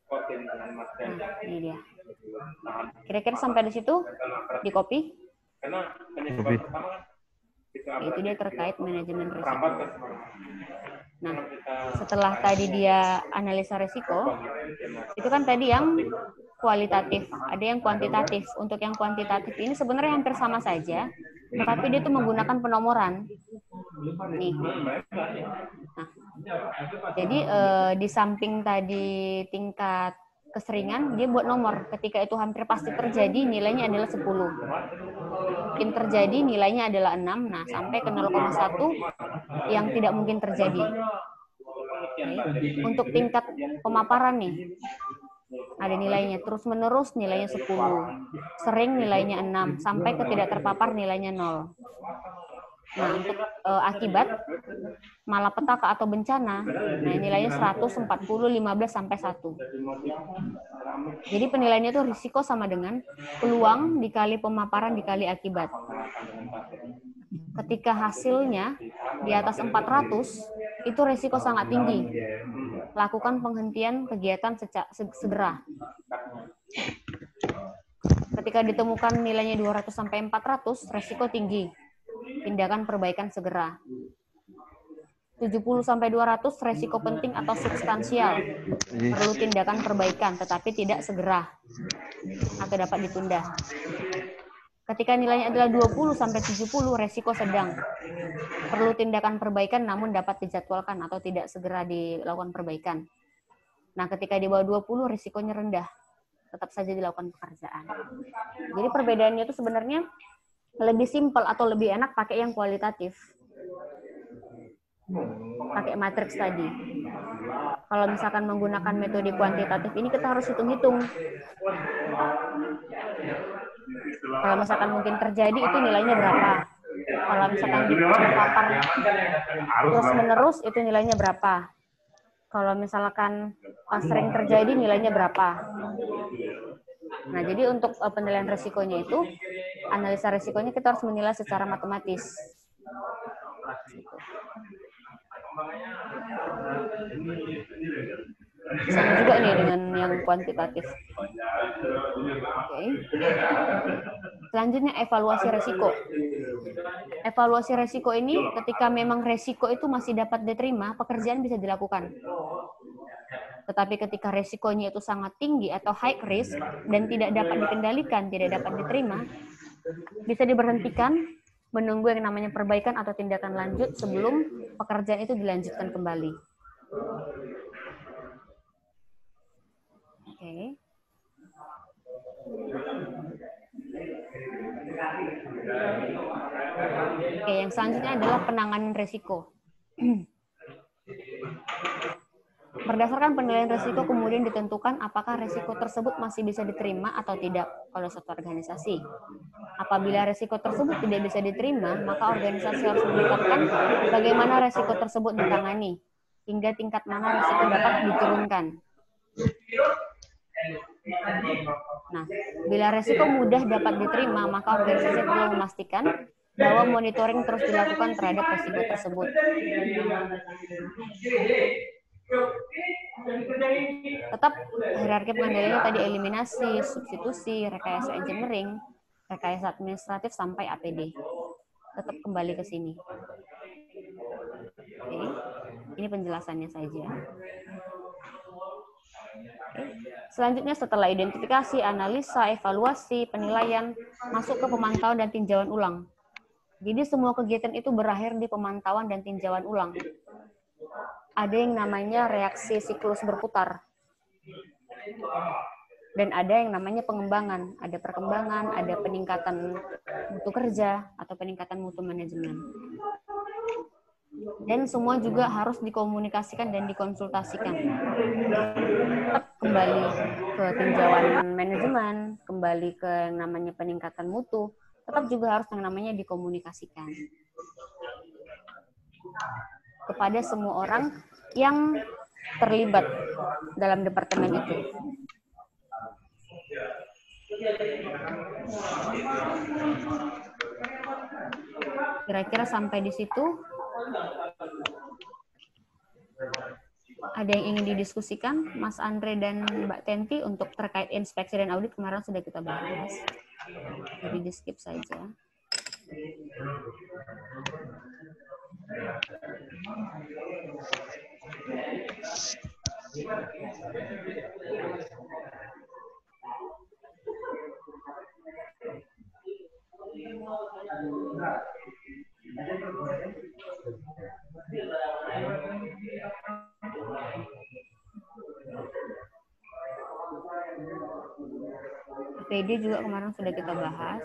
Oke. Nah, ini dia. Kira-kira sampai di situ di copy? Oke, itu dia terkait manajemen risiko. Nah, setelah tadi dia analisa risiko, itu kan tadi yang kualitatif, ada yang kuantitatif. Untuk yang kuantitatif ini sebenarnya hampir sama saja, tetapi dia itu menggunakan penomoran. Nih. Nah, jadi di samping tadi tingkat keseringan, dia buat nomor. Ketika itu hampir pasti terjadi, nilainya adalah 10. Mungkin terjadi, nilainya adalah 6. Nah, sampai ke 0,1 yang tidak mungkin terjadi. Untuk tingkat pemaparan nih, ada nilainya terus-menerus nilainya 10, sering nilainya 6, sampai ke tidak terpapar nilainya 0. Nah, untuk akibat malapetaka atau bencana, nah nilainya 100, 40, 15 sampai 1. Jadi penilaiannya itu risiko sama dengan peluang dikali pemaparan dikali akibat. Ketika hasilnya di atas 400, itu risiko sangat tinggi. Lakukan penghentian kegiatan segera. Ketika ditemukan nilainya 200 sampai 400, risiko tinggi. Tindakan perbaikan segera. 70 sampai 200 risiko penting atau substansial. Perlu tindakan perbaikan tetapi tidak segera atau dapat ditunda. Ketika nilainya adalah 20 sampai 70 risiko sedang. Perlu tindakan perbaikan namun dapat dijadwalkan atau tidak segera dilakukan perbaikan. Nah, ketika di bawah 20 risikonya rendah. Tetap saja dilakukan pekerjaan. Jadi perbedaannya itu sebenarnya lebih simpel atau lebih enak pakai yang kualitatif. Pakai matriks tadi. Kalau misalkan menggunakan metode kuantitatif ini kita harus hitung-hitung. Kalau misalkan mungkin terjadi itu nilainya berapa. Kalau misalkan terpapar terus-menerus itu nilainya berapa. Kalau misalkan sering terjadi nilainya berapa. Nah, jadi untuk penilaian risikonya itu, analisa risikonya kita harus menilai secara matematis. Sama juga nih dengan yang kuantitatif. Oke. Selanjutnya evaluasi risiko. Evaluasi risiko ini ketika memang risiko itu masih dapat diterima, pekerjaan bisa dilakukan. Tetapi ketika risikonya itu sangat tinggi atau high risk dan tidak dapat dikendalikan, tidak dapat diterima, bisa diberhentikan, menunggu yang namanya perbaikan atau tindakan lanjut sebelum pekerjaan itu dilanjutkan kembali. Oke. Oke, yang selanjutnya adalah penanganan risiko. Berdasarkan penilaian risiko kemudian ditentukan apakah risiko tersebut masih bisa diterima atau tidak oleh suatu organisasi. Apabila risiko tersebut tidak bisa diterima, maka organisasi harus menetapkan bagaimana risiko tersebut ditangani, hingga tingkat mana risiko dapat diturunkan. Nah, bila risiko mudah dapat diterima, maka organisasi perlu memastikan bahwa monitoring terus dilakukan terhadap risiko tersebut. Tetap hierarki pengendaliannya tadi eliminasi, substitusi, rekayasa engineering, rekayasa administratif sampai APD. Tetap kembali ke sini. Oke. Ini penjelasannya saja. Oke. Selanjutnya setelah identifikasi, analisa, evaluasi, penilaian, masuk ke pemantauan dan tinjauan ulang. Jadi semua kegiatan itu berakhir di pemantauan dan tinjauan ulang. Ada yang namanya reaksi siklus berputar. Dan ada yang namanya pengembangan. Ada perkembangan, ada peningkatan mutu kerja, atau peningkatan mutu manajemen. Dan semua juga harus dikomunikasikan dan dikonsultasikan. Tetap kembali ke tinjauan manajemen, kembali ke yang namanya peningkatan mutu, tetap juga harus yang namanya dikomunikasikan kepada semua orang yang terlibat dalam departemen itu. Kira-kira sampai di situ ada yang ingin didiskusikan, Mas Andre dan Mbak Tenti, untuk terkait inspeksi dan audit kemarin sudah kita bahas. Jadi di skip saja. PD juga kemarin sudah kita bahas.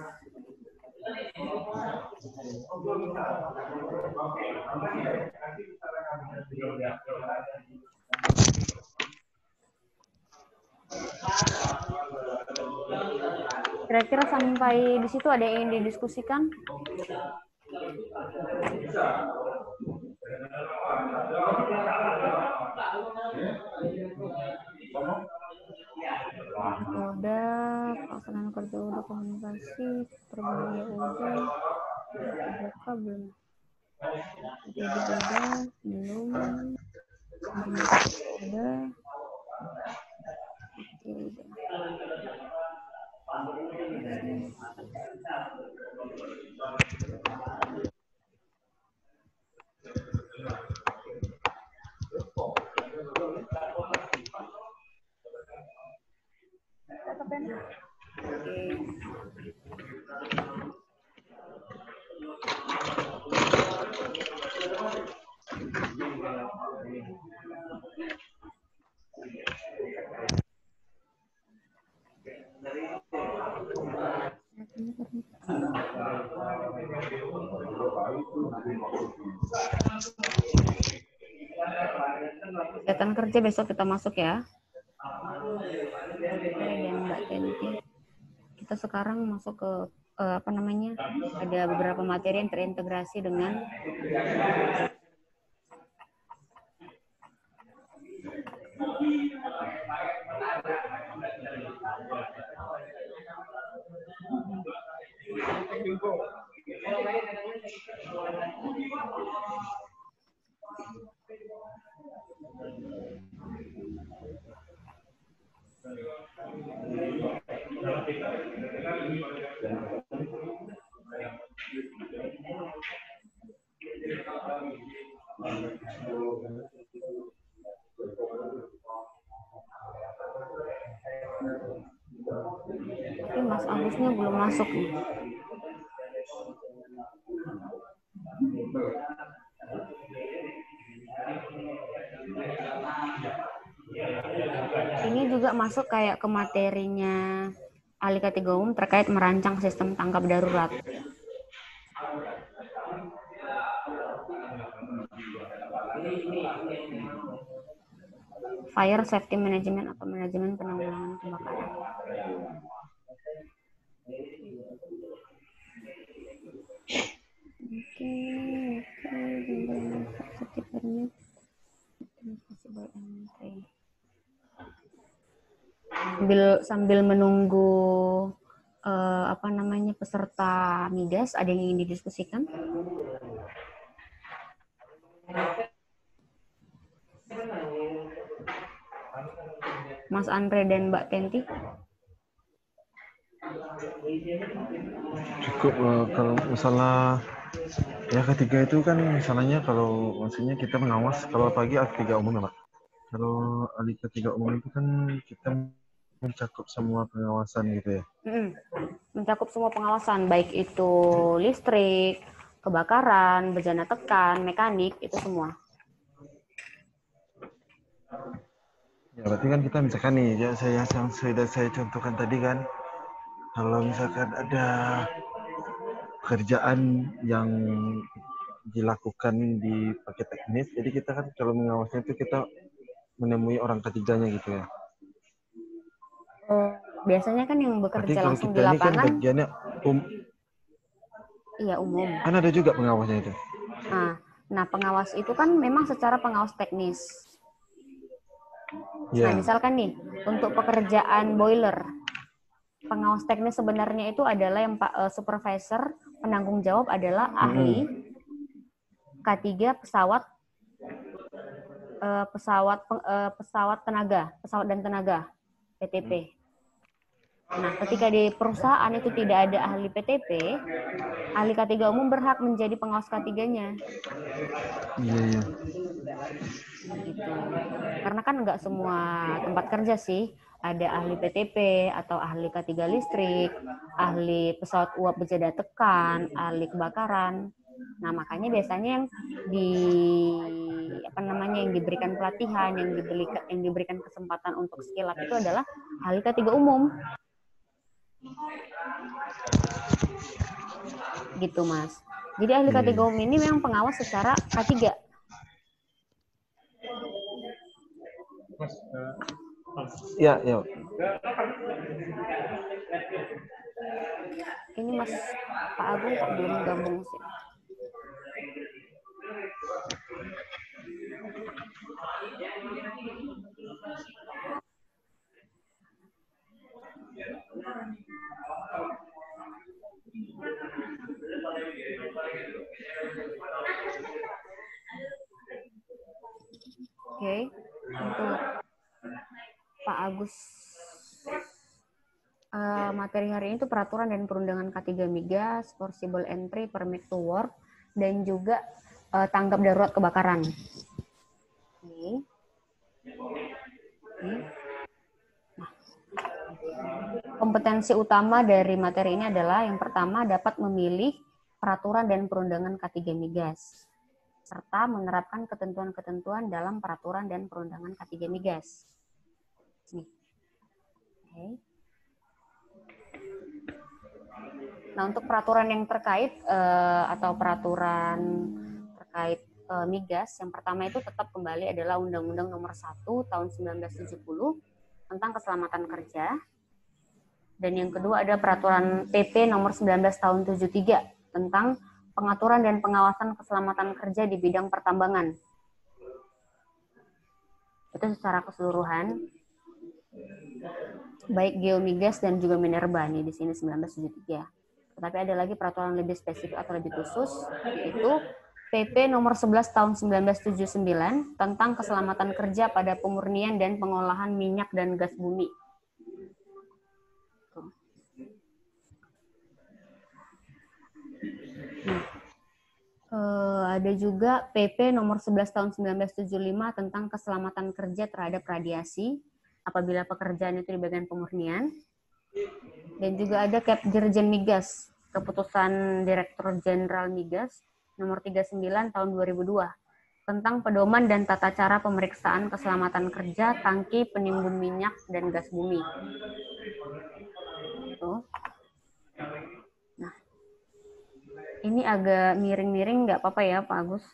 Kira-kira sampai di situ ada yang didiskusikan? Udah, pelaksanaan kerja udah, komunikasi, berbahaya udah, terbuka belum? Jadi udah, belum, udah, kegiatan kerja besok kita masuk ya. Dan Mbak Tenti, kita sekarang masuk ke apa namanya? Ada beberapa materi yang terintegrasi dengan tapi Mas Agusnya belum masuk nih. Ini juga masuk kayak ke materinya Alika Tiga Umum terkait merancang sistem tanggap darurat. Fire Safety Management atau manajemen penanggulangan kebakaran. Sambil menunggu apa namanya peserta migas, ada yang ingin didiskusikan? Mas Andre dan Mbak Tenti? Cukup kalau masalah ya ketiga itu kan misalnya kalau maksudnya kita mengawas, kalau pagi A3 umum ya Pak. Kalau A3 umum itu kan kita mencakup semua pengawasan gitu ya. Mencakup semua pengawasan, baik itu listrik, kebakaran, bejana tekan, mekanik, itu semua. Ya berarti kan kita misalkan nih, ya yang sudah saya contohkan tadi kan, kalau misalkan ada pekerjaan yang dilakukan di paket teknis, jadi kita kan kalau mengawasnya itu kita menemui orang ketiganya gitu ya. Biasanya kan yang bekerja langsung di lapangan. Kan bagiannya iya umum. Kan ada juga pengawasnya itu. Nah pengawas itu kan memang secara pengawas teknis. Yeah. Nah misalkan nih untuk pekerjaan boiler, pengawas teknis sebenarnya itu adalah yang supervisor, penanggung jawab adalah ahli K3 pesawat dan tenaga PTP. Nah, ketika di perusahaan itu tidak ada ahli PTP, ahli K3 umum berhak menjadi pengawas K3-nya. Iya. Gitu. Karena kan nggak semua tempat kerja sih ada ahli PTP atau ahli K3 listrik, ahli pesawat uap berjeda tekan, ahli kebakaran. Nah, makanya biasanya yang diberikan pelatihan, yang diberikan kesempatan untuk skill up itu adalah ahli K3 umum. Gitu, Mas. Jadi ahli K3 umum ini memang pengawas secara K3. Ya, ya. Ini Mas Pak Agung kok belum gabung sih? Oke, untuk Pak Agus, materi hari ini itu peraturan dan perundangan K3 Migas, forcible entry, permit to work, dan juga tanggap darurat kebakaran. Oke. Nah, kompetensi utama dari materi ini adalah yang pertama dapat memilih peraturan dan perundangan K3 Migas, serta menerapkan ketentuan-ketentuan dalam peraturan dan perundangan K3 Migas. Nih. Okay. Nah, untuk peraturan yang terkait atau peraturan terkait migas, yang pertama itu tetap kembali adalah Undang-Undang Nomor 1 Tahun 1970 tentang Keselamatan Kerja. Dan yang kedua ada Peraturan PP Nomor 19 Tahun 73 tentang pengaturan dan pengawasan keselamatan kerja di bidang pertambangan. Itu secara keseluruhan, baik geomigas dan juga minerba nih di sini 1973. Tetapi ada lagi peraturan lebih spesifik atau lebih khusus, yaitu PP Nomor 11 Tahun 1979 tentang keselamatan kerja pada pemurnian dan pengolahan minyak dan gas bumi. Ada juga PP Nomor 11 Tahun 1975 tentang keselamatan kerja terhadap radiasi apabila pekerjaan itu di bagian pemurnian. Dan juga ada Kep Dirjen Migas, Keputusan Direktur Jenderal Migas Nomor 39 Tahun 2002 tentang pedoman dan tata cara pemeriksaan keselamatan kerja tangki penimbun minyak dan gas bumi. Tuh. Nah, ini agak miring-miring, nggak apa-apa ya Pak Agus?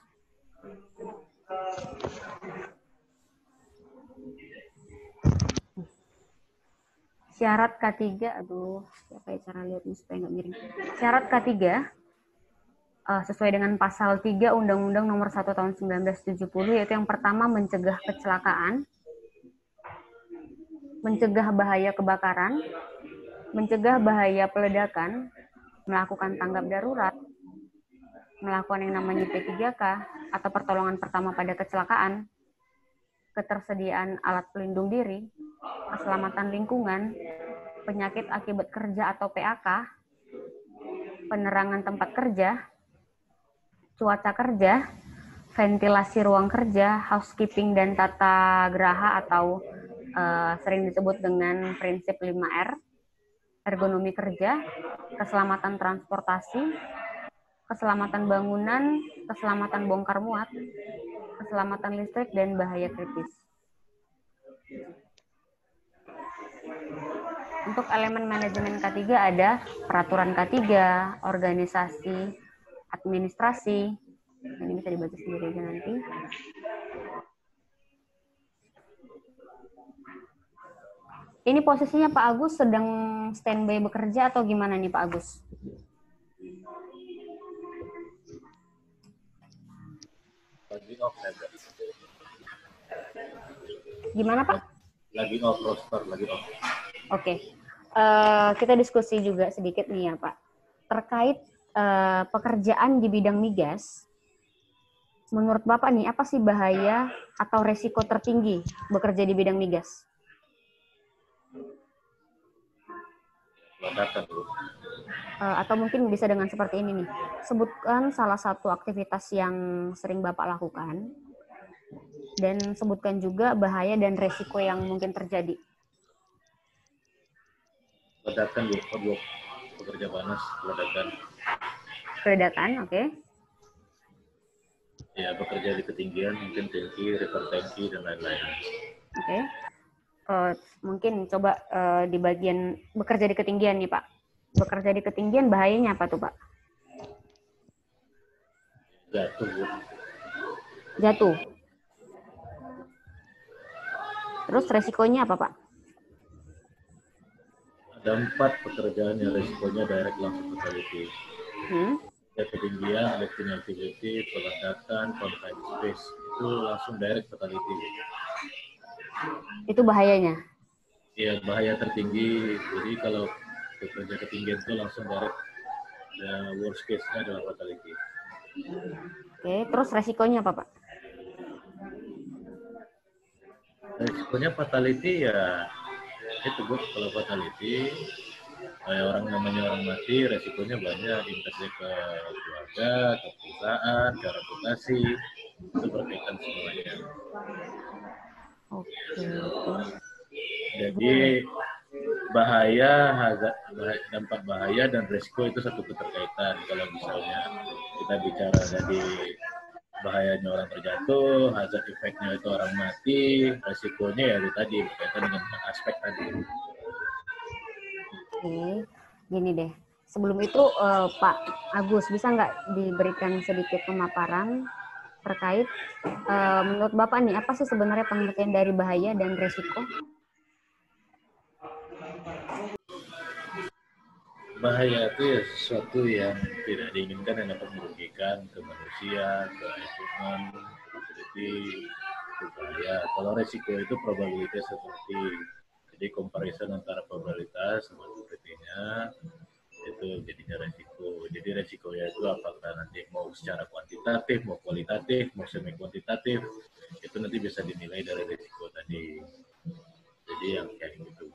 Syarat K3, aduh, siapa ya cara lihatnya supaya nggak miring. Syarat K3 sesuai dengan pasal 3 Undang-Undang Nomor 1 Tahun 1970, yaitu yang pertama mencegah kecelakaan, mencegah bahaya kebakaran, mencegah bahaya peledakan, melakukan tanggap darurat, melakukan yang namanya P3K atau pertolongan pertama pada kecelakaan, ketersediaan alat pelindung diri, keselamatan lingkungan, penyakit akibat kerja atau PAK, penerangan tempat kerja, cuaca kerja, ventilasi ruang kerja, housekeeping dan tata geraha atau sering disebut dengan prinsip 5R, ergonomi kerja, keselamatan transportasi, keselamatan bangunan, keselamatan bongkar muat, keselamatan listrik, dan bahaya kritis. Untuk elemen manajemen K3 ada peraturan K3, organisasi, administrasi. Ini bisa dibaca sendiri aja nanti. Ini posisinya Pak Agus sedang standby bekerja atau gimana nih Pak Agus? Lagi off. Gimana Pak? Lagi off roster, lagi off. Oke. Kita diskusi juga sedikit nih ya Pak. Terkait pekerjaan di bidang migas, menurut Bapak nih, apa sih bahaya atau resiko tertinggi bekerja di bidang migas? ledakan Bu. Atau mungkin bisa dengan seperti ini nih. Sebutkan salah satu aktivitas yang sering Bapak lakukan dan sebutkan juga bahaya dan resiko yang mungkin terjadi. Ledakan Bu, pekerja panas, ledakan. Ledakan, oke. Ya, bekerja di ketinggian, mungkin tangki, river tangki, dan lain-lain. Oke. Mungkin coba di bagian bekerja di ketinggian nih Pak. Bekerja di ketinggian bahayanya apa tuh Pak? Jatuh Bu. Jatuh. Terus resikonya apa Pak? Ada 4 pekerjaan yang resikonya direct langsung fatality. Ya, ketinggian, lifting activity, peledakan, confined space, itu langsung direct fatality. Itu bahayanya? Iya, bahaya tertinggi. Jadi kalau bekerja ketinggian itu langsung direct, worst case-nya adalah fatality. Oke, terus resikonya apa Pak? Resikonya fatality ya, itu Bu, kalau fatality, kayak orang mati, resikonya banyak, impact-nya ke keluarga, ke perusahaan, ke reputasi, itu berkaitan semuanya. Oke. Jadi dampak bahaya dan resiko itu satu keterkaitan. Kalau misalnya kita bicara dari bahayanya orang terjatuh, hazard effect-nya itu orang mati, resikonya ya itu tadi berkaitan dengan aspek tadi. Oke, gini deh. Sebelum itu Pak Agus bisa nggak diberikan sedikit pemaparan terkait menurut Bapak nih apa sih sebenarnya pengertian dari bahaya dan resiko? Bahaya itu ya sesuatu yang tidak diinginkan yang dapat merugikan ke manusia, ke equipment, facility, itu bahaya. Kalau resiko itu probabilitas seperti, jadi comparison antara probabilitas sama sepertinya itu jadinya resiko. Jadi resikonya itu apakah nanti mau secara kuantitatif, mau kualitatif, mau semi kuantitatif, itu nanti bisa dinilai dari resiko tadi. Jadi yang kayak gitu.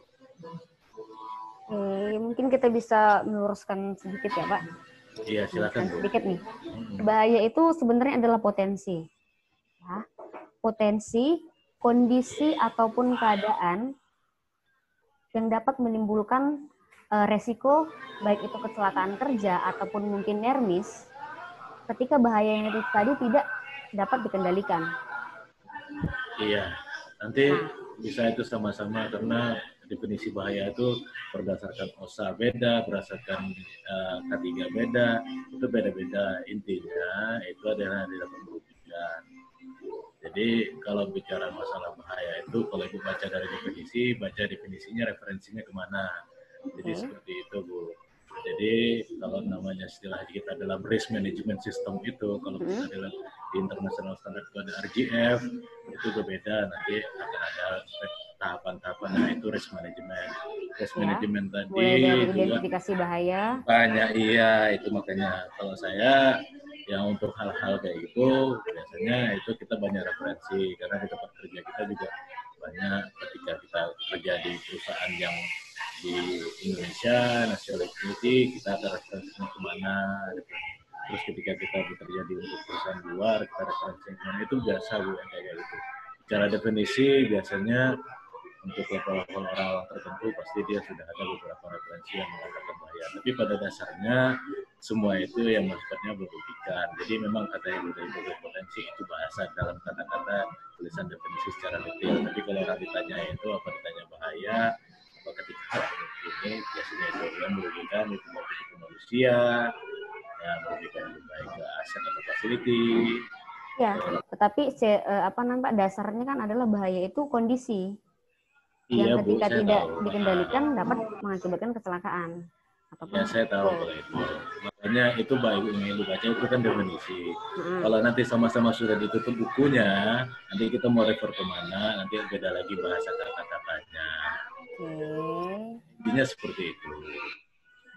Mungkin kita bisa meluruskan sedikit ya Pak. Iya silakan Bu. Sedikit nih. Bahaya itu sebenarnya adalah potensi. Ya. Potensi, kondisi ataupun keadaan yang dapat menimbulkan resiko baik itu kecelakaan kerja ataupun mungkin nermis ketika bahayanya itu tadi tidak dapat dikendalikan. Iya, nanti bisa itu sama-sama karena definisi bahaya itu berdasarkan OSA beda, berdasarkan K3 beda, itu beda-beda. Intinya itu adalah tidak merugikan. Jadi kalau bicara masalah bahaya itu, kalau Ibu baca dari definisi, baca definisinya, referensinya kemana. Jadi seperti itu Bu. Jadi kalau namanya istilah kita dalam risk management system itu, kalau kita dalam di international standard itu ada RGF, itu berbeda, nanti akan ada tahapan-tahapan, nah itu risk management. Risk management tadi mulai dari identifikasi bahaya. Banyak, iya, itu makanya kalau saya yang untuk hal-hal kayak gitu biasanya itu kita banyak referensi karena di tempat kerja kita juga banyak ketika kita kerja di perusahaan yang di Indonesia, nationality, kita ada referensinya kemana gitu. Terus ketika kita bekerja di untuk perusahaan luar, kita referensi kemana, itu biasa Bu yang kayak gitu. Secara definisi biasanya untuk level-level orang tertentu pasti dia sudah ada beberapa referensi yang mengatakan bahaya. Tapi pada dasarnya semua itu yang maksudnya merugikan. Jadi memang katanya dari potensi itu bahasa dalam kata-kata tulisan definisi secara detail. Tapi kalau orang ditanya itu apa ditanya bahaya, apa ketika ini biasanya itu yang merugikan itu mau ke manusia, ya merugikan baik ke aset atau fasiliti. Ya, tetapi apa nampak dasarnya kan adalah bahaya itu kondisi. Yang ketika tidak dikendalikan dapat mengakibatkan kecelakaan. Ya saya tahu kalau itu. Makanya itu baik yang Ibu baca itu kan definisi. Kalau nanti sama-sama sudah ditutup bukunya, nanti kita mau refer kemana, nanti beda lagi bahasa kata-katanya. Intinya seperti itu.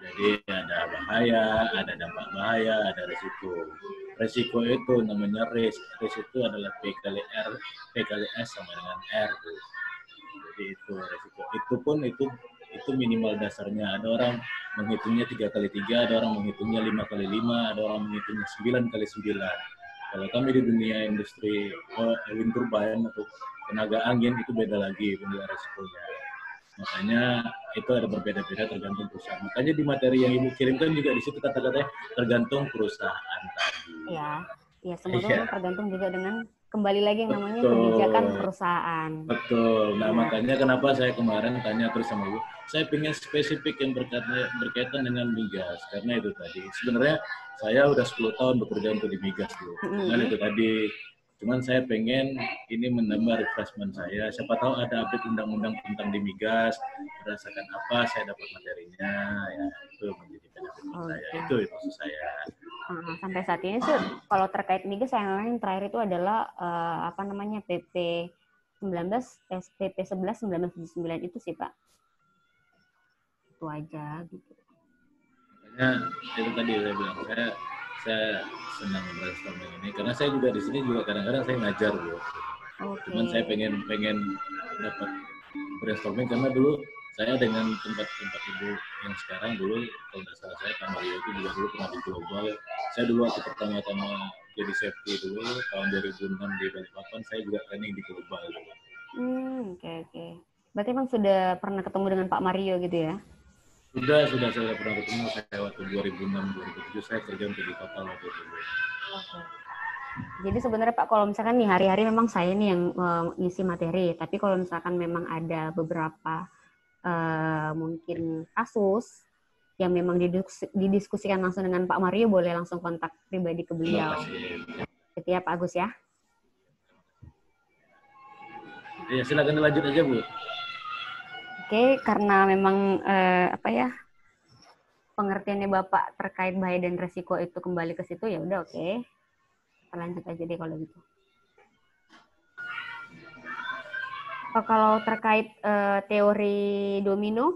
Jadi ada bahaya, ada dampak bahaya, ada resiko. Resiko itu namanya risk. Risk itu adalah P kali S sama dengan R. Jadi itu resiko. Itu pun itu itu minimal dasarnya. Ada orang menghitungnya 3x3, ada orang menghitungnya 5x5, ada orang menghitungnya 9x9. Kalau kami di dunia industri wind turbine atau tenaga angin itu beda lagi penilaian resikonya. Makanya itu ada berbeda-beda tergantung perusahaan. Makanya di materi yang Ibu kirimkan juga di situ kata-katanya tergantung perusahaan tadi. Ya semua itu tergantung juga dengan kembali lagi yang namanya Betul. kebijakan perusahaan. Betul. Nah, makanya kenapa saya kemarin tanya terus sama Ibu, saya ingin spesifik yang berkaitan dengan migas. Karena itu tadi, sebenarnya saya udah 10 tahun bekerja untuk di migas dulu. Cuman itu tadi, cuman saya pengen ini menambah refreshment saya. Siapa tahu ada update undang-undang tentang di migas, berdasarkan apa saya dapat materinya, ya itu menjadi benefit saya. Itu maksud saya. Sampai saat ini sih kalau terkait migas yang terakhir itu adalah PP 11 1979 itu sih Pak. Itu aja gitu. Makanya itu tadi saya bilang saya senang brainstorming ini karena saya juga di sini juga kadang-kadang saya ngajar Bu. Cuman saya pengen dapat brainstorming karena dulu saya dengan tempat Ibu yang sekarang dulu kalau nggak salah saya Pak Mario itu juga dulu pernah di global. Saya dulu waktu pertama-tama jadi safety dulu tahun 2006 di Balikpapan saya juga training di global. Oke. Berarti Bang sudah pernah ketemu dengan Pak Mario gitu ya? Sudah saya pernah ketemu saya waktu 2006 2007 saya kerja untuk di Total waktu itu. Jadi sebenarnya Pak kalau misalkan nih hari-hari memang saya nih yang ngisi materi, tapi kalau misalkan memang ada beberapa mungkin kasus yang memang didiskusikan langsung dengan Pak Mario, boleh langsung kontak pribadi ke beliau. Gitu ya Pak Agus ya. Ya silakan dilanjut aja Bu. Oke, karena memang pengertiannya Bapak terkait bahaya dan resiko itu kembali ke situ, ya udah oke. Kita lanjut aja deh kalau gitu. Kalau terkait teori domino,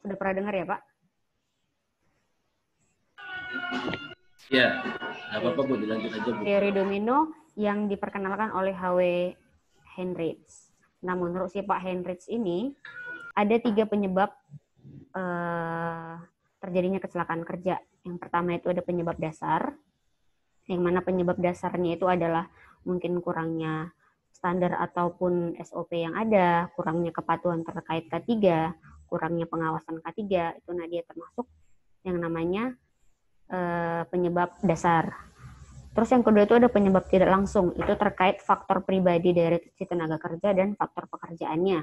sudah pernah dengar ya Pak? Ya, apa-apa Bu, dilanjut aja Bu. Teori domino yang diperkenalkan oleh H.W. Hendricks. Nah, menurut si Pak Hendricks ini, ada 3 penyebab terjadinya kecelakaan kerja. Yang pertama itu ada penyebab dasar, yang mana penyebab dasarnya itu adalah mungkin kurangnya standar ataupun SOP yang ada, kurangnya kepatuhan terkait K3, kurangnya pengawasan K3, itu dia termasuk yang namanya penyebab dasar. Terus yang kedua itu ada penyebab tidak langsung, itu terkait faktor pribadi dari si tenaga kerja dan faktor pekerjaannya.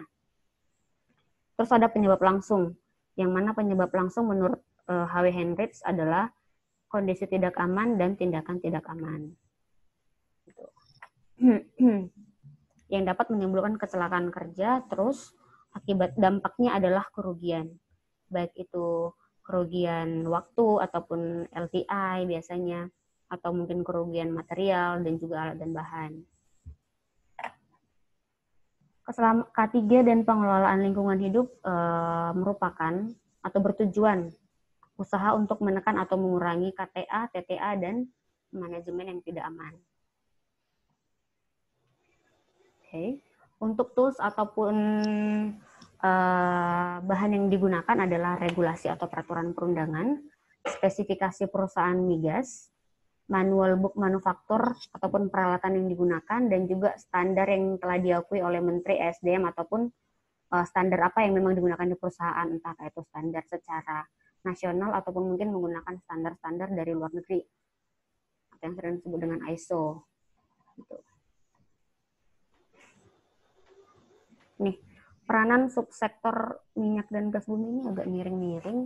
Terus ada penyebab langsung, yang mana penyebab langsung menurut H.W. Hendricks adalah kondisi tidak aman dan tindakan tidak aman. Gitu. Yang dapat menimbulkan kecelakaan kerja, terus akibat dampaknya adalah kerugian. Baik itu kerugian waktu ataupun LTI biasanya, atau mungkin kerugian material dan juga alat dan bahan. K3 dan pengelolaan lingkungan hidup merupakan atau bertujuan usaha untuk menekan atau mengurangi KTA, TTA, dan manajemen yang tidak aman. Oke. Untuk tools ataupun bahan yang digunakan adalah regulasi atau peraturan perundangan, spesifikasi perusahaan migas, manual book manufaktur ataupun peralatan yang digunakan, dan juga standar yang telah diakui oleh Menteri SDM ataupun standar apa yang memang digunakan di perusahaan, entah itu standar secara nasional ataupun mungkin menggunakan standar-standar dari luar negeri atau yang sering disebut dengan ISO. Gitu. Nih, peranan subsektor minyak dan gas bumi ini agak miring-miring.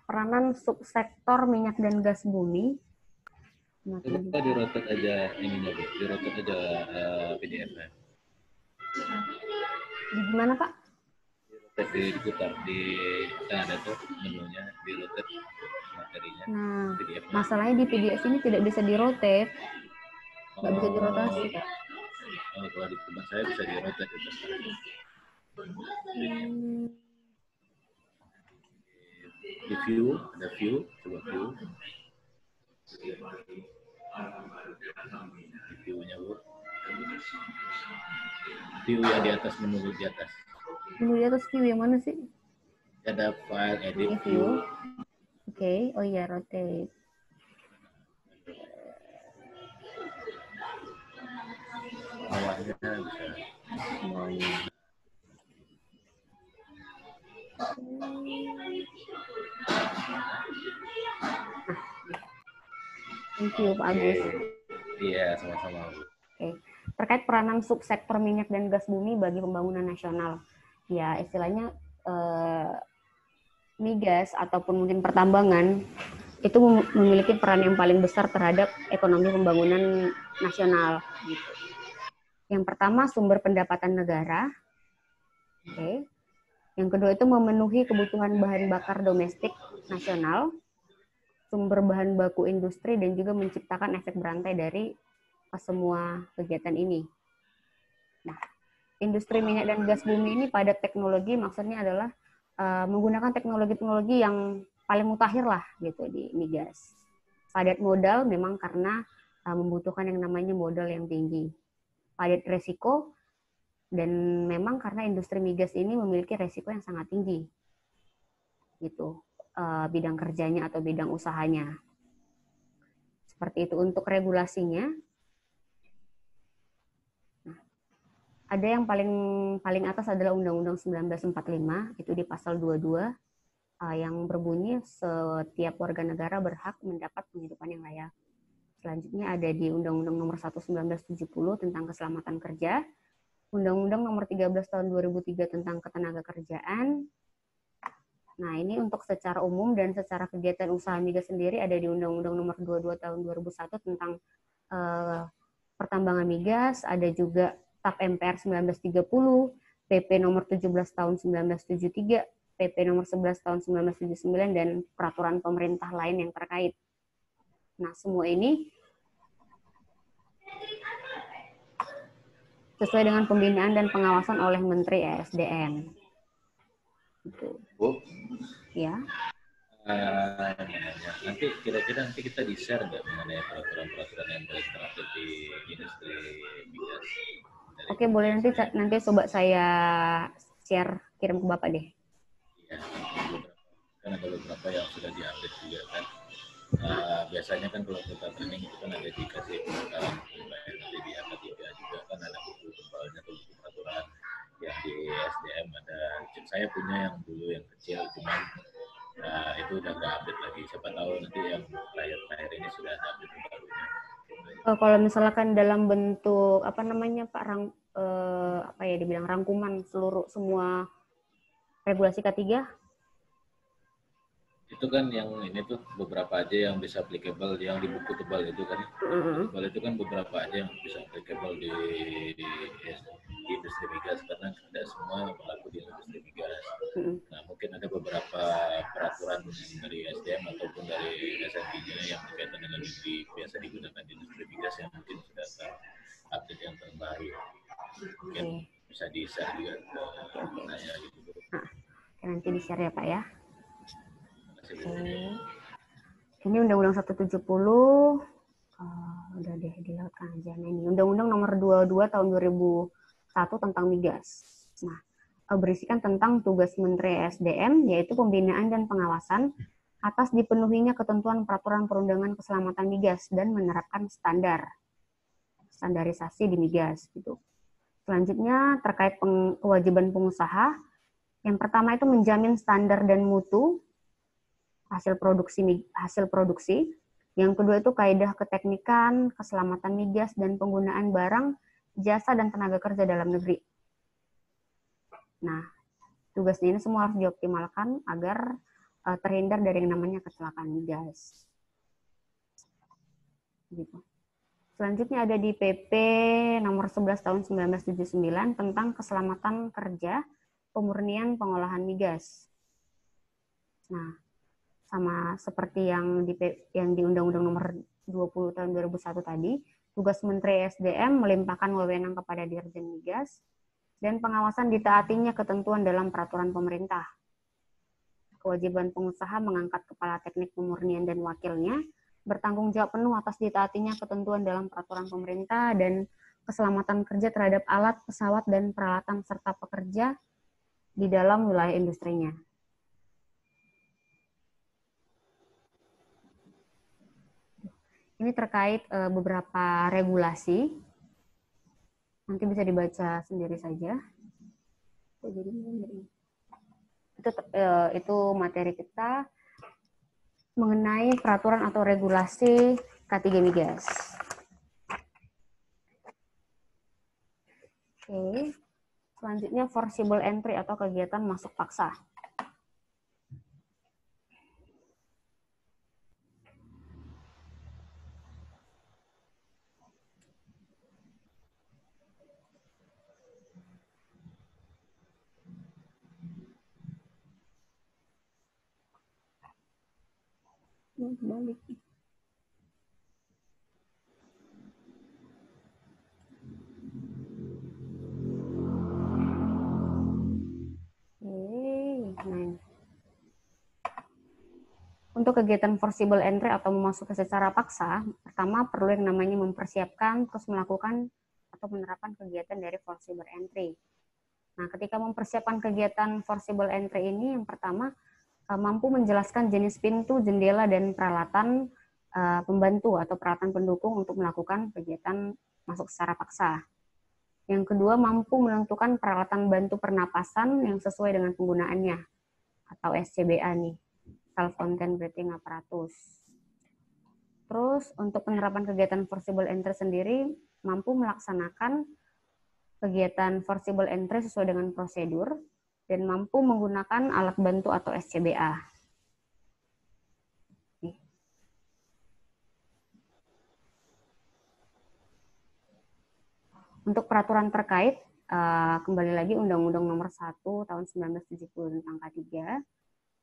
Peranan subsektor minyak dan gas bumi. Kita di-rotate aja ininya, Bu. Di-rotate aja PDF-nya. Di mana, Pak? Diputar di ada tuh menunya, di-rotate materinya. Nah, PDF-nya. masalahnya di PDF ini tidak bisa di-rotate. Nggak bisa dirotasi, Pak. Kalau di tempat saya bisa di-rotate itu. Di view, ada view, coba view. Di view-nya Bu. View yang di atas, menu di atas. Menu di atas view yang mana sih? Ada file, edit, Ini view. Oke, oh iya, rotate. Bawahnya bisa. Bawahnya. Thank you, Pak Agus. Iya, sama-sama. Oke. Terkait peranan subsektor minyak dan gas bumi bagi pembangunan nasional. Ya, istilahnya migas ataupun mungkin pertambangan itu memiliki peran yang paling besar terhadap ekonomi pembangunan nasional. Gitu. Yang pertama, sumber pendapatan negara. Oke. Yang kedua itu memenuhi kebutuhan bahan bakar domestik nasional, sumber bahan baku industri, dan juga menciptakan efek berantai dari semua kegiatan ini. Nah, industri minyak dan gas bumi ini pada teknologi maksudnya adalah menggunakan teknologi-teknologi yang paling mutakhir lah gitu di migas. Padat modal memang karena membutuhkan yang namanya modal yang tinggi. Padat resiko, dan memang karena industri migas ini memiliki resiko yang sangat tinggi. Gitu. Bidang kerjanya atau bidang usahanya. Seperti itu. Untuk regulasinya, ada yang paling atas adalah Undang-Undang 1945, itu di pasal 22, yang berbunyi setiap warga negara berhak mendapat penghidupan yang layak. Selanjutnya ada di Undang-Undang Nomor 1 1970 tentang keselamatan kerja, Undang-Undang Nomor 13 Tahun 2003 tentang ketenagakerjaan. Nah, ini untuk secara umum dan secara kegiatan usaha migas sendiri ada di Undang-Undang Nomor 22 Tahun 2001 tentang pertambangan migas, ada juga TAP MPR 1930, PP Nomor 17 Tahun 1973, PP Nomor 11 Tahun 1979, dan peraturan pemerintah lain yang terkait. Nah, semua ini sesuai dengan pembinaan dan pengawasan oleh Menteri ESDM. Gitu. Bu? Ya. Nanti kira-kira kita di-share nggak mengenai peraturan-peraturan yang boleh terapkan di industri migas? Oke, boleh nanti coba saya share, kirim ke Bapak deh. Iya, kan ada beberapa yang sudah diupdate juga kan. Biasanya kan kalau kita training itu kan ada dikasih pengetahuan nanti di AK3 juga kan ada buku tebalnya tuh buku peraturan yang di SDM ada. Saya punya yang dulu yang kecil cuman itu udah nggak update lagi. Siapa tahu nanti yang terakhir ini sudah ada update terbarunya. Kalau misalkan dalam bentuk apa namanya Pak dibilang rangkuman seluruh semua regulasi K3? Itu kan yang ini tuh beberapa aja yang bisa applicable yang di buku tebal itu kan. Tebal itu kan beberapa aja yang bisa applicable di industri migas karena tidak semua berlaku di industri migas. Nah, mungkin ada beberapa peraturan dari SDM ataupun dari SNB-nya yang berkaitan dengan biasa digunakan di industri migas yang mungkin sudah update yang terbaru. Mungkin bisa di-share juga ke saya gitu. Nanti di-share ya Pak ya. Ini Undang-Undang 170 udah deh dilautkan aja. Nah, ini Undang-Undang Nomor 22 Tahun 2001 tentang migas. Nah, berisikan tentang tugas Menteri ESDM yaitu pembinaan dan pengawasan atas dipenuhinya ketentuan peraturan perundangan keselamatan migas dan menerapkan standarisasi di migas gitu. Selanjutnya terkait kewajiban pengusaha, yang pertama itu menjamin standar dan mutu hasil produksi. Yang kedua itu kaidah keteknikan, keselamatan migas, dan penggunaan barang, jasa, dan tenaga kerja dalam negeri. Nah, tugasnya ini semua harus dioptimalkan agar terhindar dari yang namanya kecelakaan migas. Gitu. Selanjutnya ada di PP Nomor 11 Tahun 1979 tentang keselamatan kerja, pemurnian pengolahan migas. Nah, sama seperti yang di Undang-Undang Nomor 20 Tahun 2001 tadi, tugas Menteri SDM melimpahkan wewenang kepada Dirjen Migas dan pengawasan ditaatinya ketentuan dalam peraturan pemerintah. Kewajiban pengusaha mengangkat kepala teknik pemurnian dan wakilnya, bertanggung jawab penuh atas ditaatinya ketentuan dalam peraturan pemerintah, dan keselamatan kerja terhadap alat, pesawat, dan peralatan serta pekerja di dalam wilayah industrinya. Ini terkait beberapa regulasi. Nanti bisa dibaca sendiri saja. Itu materi kita mengenai peraturan atau regulasi K3 Migas. Oke. Selanjutnya forcible entry atau kegiatan masuk paksa. Balik. Untuk kegiatan forcible entry atau memasuki secara paksa, pertama perlu yang namanya mempersiapkan terus melakukan atau menerapkan kegiatan dari forcible entry. Nah, ketika mempersiapkan kegiatan forcible entry ini, yang pertama mampu menjelaskan jenis pintu, jendela, dan peralatan pembantu atau peralatan pendukung untuk melakukan kegiatan masuk secara paksa. Yang kedua, mampu menentukan peralatan bantu pernapasan yang sesuai dengan penggunaannya atau SCBA nih, self-contained breathing apparatus. Terus untuk penerapan kegiatan forcible entry sendiri, mampu melaksanakan kegiatan forcible entry sesuai dengan prosedur dan mampu menggunakan alat bantu atau SCBA. Untuk peraturan terkait, kembali lagi Undang-Undang Nomor 1 Tahun 1970 tentang K3,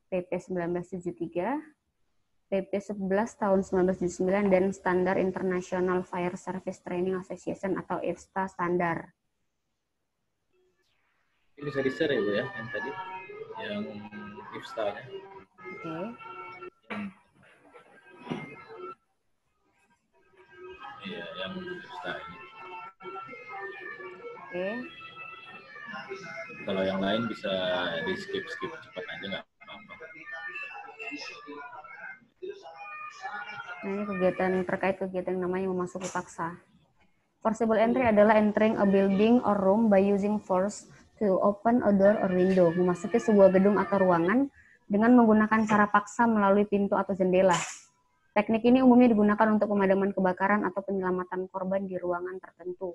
PP 1973, PP 11 Tahun 1979, dan Standar International Fire Service Training Association atau IFSTA standar. Ini bisa di-share ya Bu ya, yang tadi, yang IFSTA-nya. Oke. Iya, yang IFSTA ini. Oke. Kalau yang lain bisa di skip cepat aja nggak apa-apa. Nah, ini kegiatan terkait kegiatan yang namanya memasuki paksa. Forcible entry adalah entering a building or room by using force to open a door or window. Memasuki sebuah gedung atau ruangan dengan menggunakan cara paksa melalui pintu atau jendela. Teknik ini umumnya digunakan untuk pemadaman kebakaran atau penyelamatan korban di ruangan tertentu.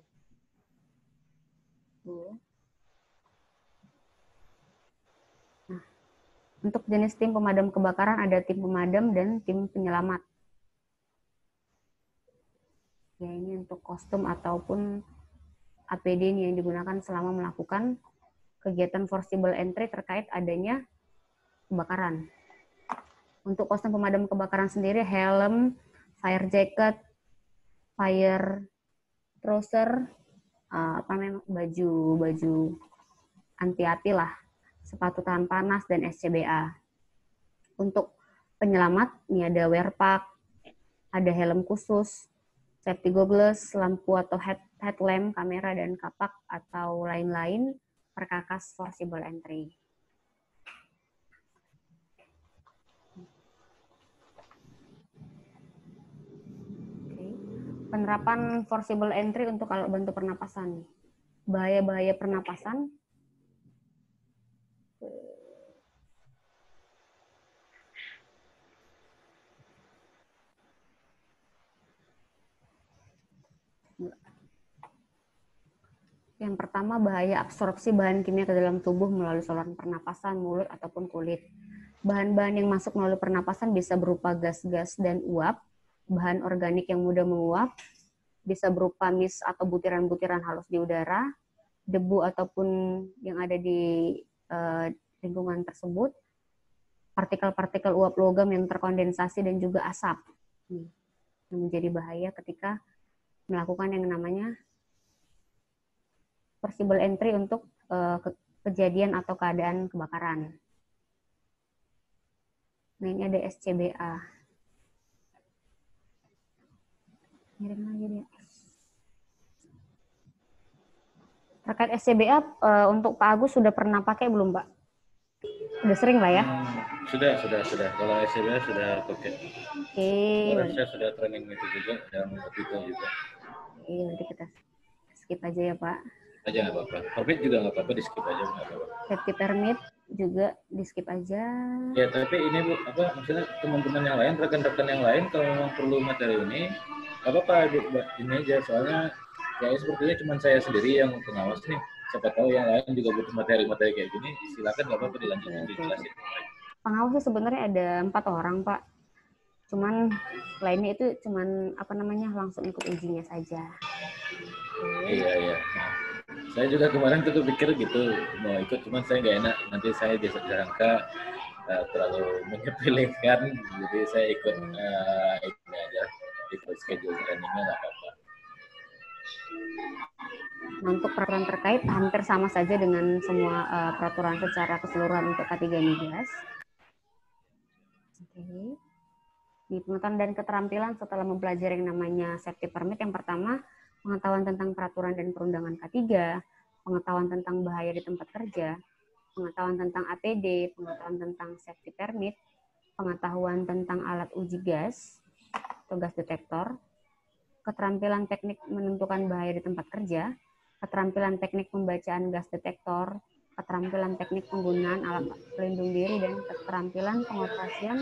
Nah, untuk jenis tim pemadam kebakaran ada tim pemadam dan tim penyelamat. Ya, ini untuk kostum ataupun APD yang digunakan selama melakukan kegiatan forcible entry terkait adanya kebakaran. Untuk kostum pemadam kebakaran sendiri, helm, fire jacket, fire trouser, baju anti api lah, sepatu tahan panas, dan SCBA. Untuk penyelamat, ini ada wear pack, ada helm khusus, safety goggles, lampu atau headlamp, kamera, dan kapak atau lain-lain perkakas forcible entry. Penerapan forcible entry untuk alat bantu pernapasan. Bahaya-bahaya pernapasan. Yang pertama, bahaya absorpsi bahan kimia ke dalam tubuh melalui saluran pernapasan, mulut, ataupun kulit. Bahan-bahan yang masuk melalui pernapasan bisa berupa gas-gas dan uap, bahan organik yang mudah menguap, bisa berupa mist atau butiran-butiran halus di udara, debu ataupun yang ada di lingkungan tersebut, partikel-partikel uap logam yang terkondensasi, dan juga asap. Yang menjadi bahaya ketika melakukan yang namanya forcible entry untuk kejadian atau keadaan kebakaran. Nah, ini ada SCBA. Miring lagi dia. Terkait SCBA, untuk Pak Agus sudah pernah pakai belum, Pak? Udah sering lah ya? Sudah. Kalau SCBA sudah pakai. Oke. Saya sudah training itu juga, yang itu juga. Oke, nanti kita skip aja ya, Pak. Aja nggak apa-apa. Permit juga nggak apa-apa, di skip aja nggak apa-apa. Safety permit juga di skip aja. Ya, tapi ini Bu, maksudnya teman-teman yang lain, rekan-rekan yang lain, kalau memang perlu materi ini, nggak apa-apa, ini aja, soalnya ya sepertinya cuma saya sendiri yang pengawas nih. Siapa tahu yang lain juga butuh materi-materi kayak gini, silakan nggak apa-apa dilanjutin, dijelasin. Pengawasnya sebenarnya ada 4 orang, Pak. Cuman lainnya itu cuman langsung ikut ujinya saja. Iya. Nah, saya juga kemarin tuh pikir gitu mau ikut, cuman saya nggak enak, nanti saya disangka terlalu menyepelekan, jadi saya ikut ini aja, ikut schedule trainingnya nggak apa-apa. Nah, untuk peraturan terkait hampir sama saja dengan semua peraturan secara keseluruhan untuk K3 Migas. Oke. Di pengetahuan dan keterampilan setelah mempelajari yang namanya safety permit, yang pertama pengetahuan tentang peraturan dan perundangan K3, pengetahuan tentang bahaya di tempat kerja, pengetahuan tentang APD, pengetahuan tentang safety permit, pengetahuan tentang alat uji gas atau gas detektor, keterampilan teknik menentukan bahaya di tempat kerja, keterampilan teknik pembacaan gas detektor, keterampilan teknik penggunaan alat pelindung diri, dan keterampilan pengoperasian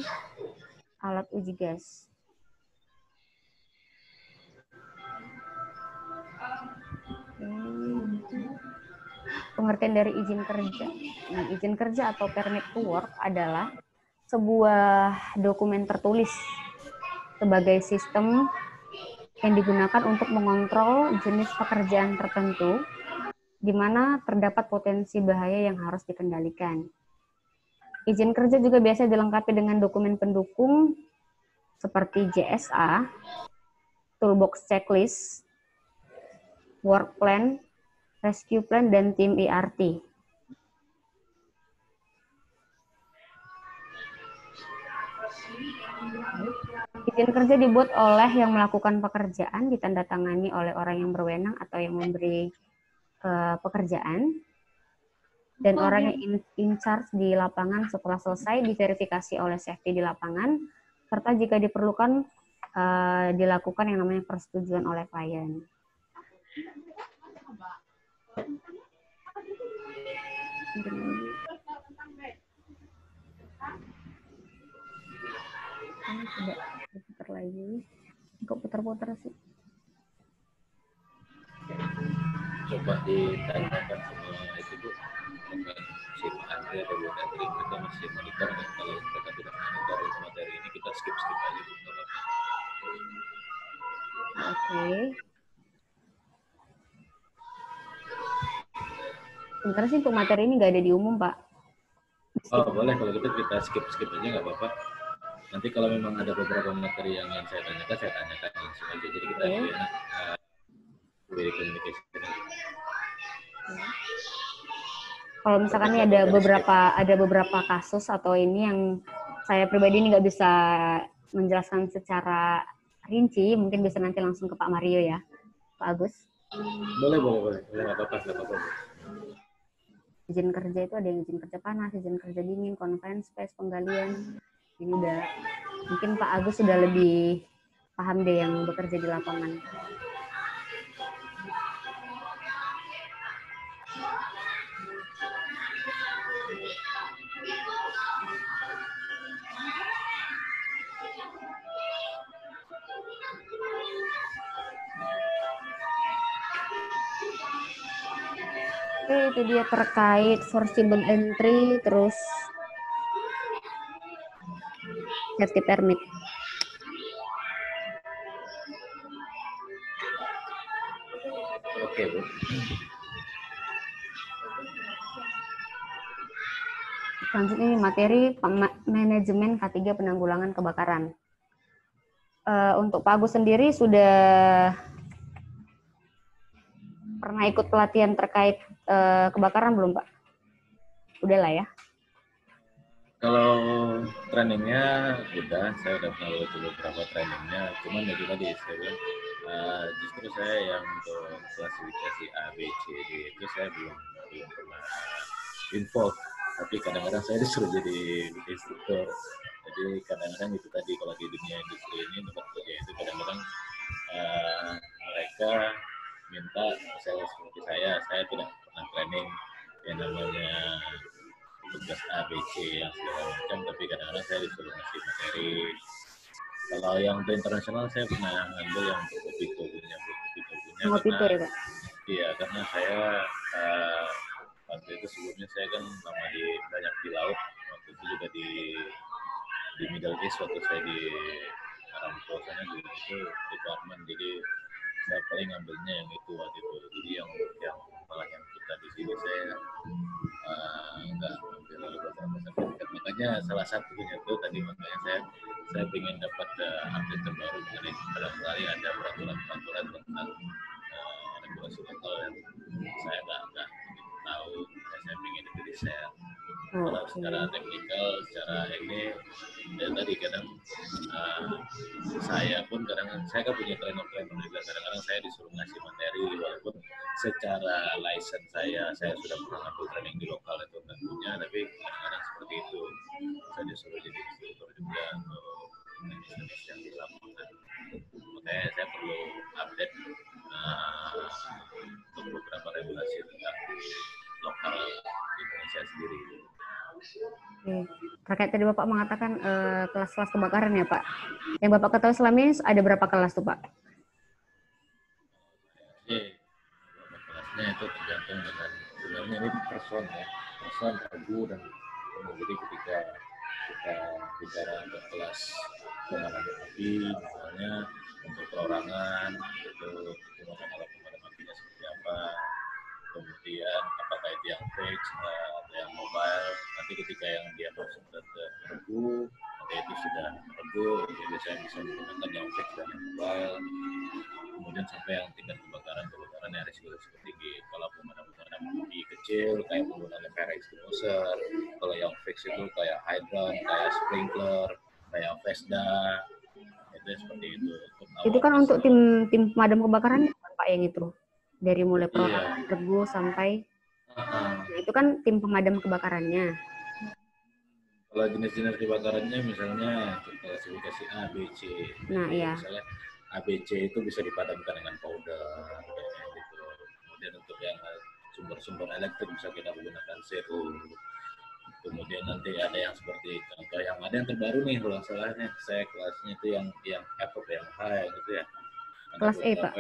alat uji gas. Pengertian dari izin kerja. Nah, izin kerja atau permit to work adalah sebuah dokumen tertulis sebagai sistem yang digunakan untuk mengontrol jenis pekerjaan tertentu di mana terdapat potensi bahaya yang harus dikendalikan. Izin kerja juga biasa dilengkapi dengan dokumen pendukung seperti JSA, toolbox checklist, work plan, rescue plan, dan tim ERT. Izin kerja dibuat oleh yang melakukan pekerjaan, ditandatangani oleh orang yang berwenang atau yang memberi pekerjaan, dan orang yang in charge di lapangan setelah selesai diverifikasi oleh safety di lapangan, serta jika diperlukan dilakukan yang namanya persetujuan oleh klien. Coba putar lagi. Kok putar-putar sih? Coba ditanyakan sama itu Bu, si Pak Andri atau Bu Andri, kita masih monitor kan? Kalau mereka tidak monitor materi ini, kita skip aja Bu. Oke. Sebenarnya sih untuk materi ini nggak ada di umum, Pak. Oh, boleh kalau gitu kita skip aja nggak apa-apa. Nanti kalau memang ada beberapa materi yang saya tanyakan langsung aja. Jadi kita communication. Kalau misalkan ini ada beberapa kasus atau ini yang saya pribadi ini nggak bisa menjelaskan secara rinci, mungkin bisa nanti langsung ke Pak Mario ya, Pak Agus. Boleh, nggak apa-apa. Izin kerja itu ada yang izin kerja panas, izin kerja dingin, conference space, penggalian. Ini udah, mungkin Pak Agus sudah lebih paham deh yang bekerja di lapangan. Oke, itu dia terkait forcible entry, terus safety permit. Oke, Bu. Selanjutnya ini materi manajemen K3 penanggulangan kebakaran. Untuk Pak Agus sendiri sudah pernah ikut pelatihan terkait kebakaran belum, Pak? Udah lah ya. Kalau trainingnya udah, saya udah pernah lewat beberapa trainingnya, cuman ya tadi saya bilang Justru saya yang untuk klasifikasi A, B, C, D itu saya belum pernah involve. Tapi kadang-kadang saya disuruh jadi instruktur. Jadi kadang-kadang itu tadi kalau di dunia industri ini tempat kerja itu kadang-kadang mereka minta misalnya seperti saya tidak pernah training yang namanya tugas A, B, C yang segala macam, tapi kadang-kadang saya disuruh ngasih materi. Kalau yang untuk internasional saya pernah ngambil yang untuk Kopito punya Ngopito ya Pak? Iya, karena saya waktu itu sebelumnya saya kan lama banyak di laut, waktu itu juga di Middle East waktu saya di Aramco sana juga itu requirement, jadi saya paling ngambilnya yang itu waktu itu. Jadi yang malah yang kita di sini saya nggak ambil beberapa sertifikat. Makanya salah satunya itu tadi makanya saya ingin dapat update terbaru mengenai barangkali ada peraturan-peraturan tentang regulasi lokal yang saya nggak tahu. Saya ingin itu di share. Kalau secara teknikal, secara ini ya tadi kadang saya pun kadang saya kan punya trainer juga, kadang-kadang saya disuruh ngasih materi walaupun secara license saya sudah pernah ambil training di lokal itu tentunya, tapi kadang-kadang seperti itu saya disuruh jadi instruktur juga untuk jenis yang di lapangan. Makanya saya perlu update untuk beberapa regulasi tentang lokal Indonesia sendiri. Terkait tadi Bapak mengatakan kelas-kelas kebakaran ya Pak. Yang Bapak ketahui selama ini ada berapa kelas tuh Pak? Kelasnya itu tergantung dengan sebenarnya ini person regu dan jadi ketika kita bicara untuk kelas pemadaman api misalnya untuk perorangan itu menggunakan alat pemadam apinya seperti apa, kemudian apakah itu yang fix atau yang mobile. Nanti ketika yang dia masuk ke regu maka itu sudah regu, jadi biasanya bisa menggunakan yang fix dan yang mobile. Kemudian sampai yang tingkat kebakaran yang risiko tinggi. Kalau pemadam api kecil kayak menggunakan fire extinguisher, kalau yang fix itu kayak hydrant, kayak sprinkler, kayak Vesda, itu seperti itu. Itu kan untuk tim pemadam kebakaran Pak yang itu dari mulai perorangan regu sampai itu kan tim pemadam kebakarannya. Kalau jenis-jenis kebakarannya misalnya klasifikasi A, B, C. Nah, iya. Misalnya ABC itu bisa dipadamkan dengan powder, gitu. Kemudian untuk yang sumber-sumber elektrik bisa kita menggunakan serum. Kemudian nanti ada yang seperti contoh yang ada yang terbaru nih kalau salahnya saya kelasnya itu yang F yang high gitu ya. Kelas E Pak.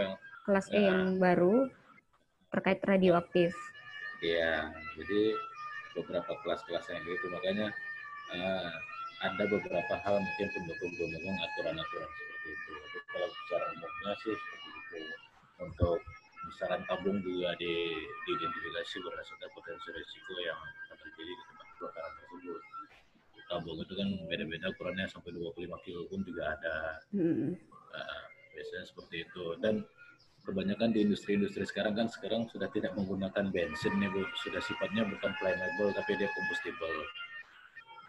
Kelas E yang baru terkait radioaktif. Iya, jadi beberapa kelas-kelas yang gitu makanya ada beberapa hal mungkin pendukung aturan-aturan seperti itu. Tapi kalau secara umumnya sih seperti itu. Untuk besaran tabung juga diidentifikasi berdasarkan potensi risiko yang terjadi di tempat kebakaran tersebut. Tabung itu kan beda-beda ukurannya sampai 25 kilo pun juga ada. Biasanya seperti itu. Dan kebanyakan di industri-industri sekarang sudah tidak menggunakan bensin nih Bu, sudah sifatnya bukan flammable tapi dia combustible.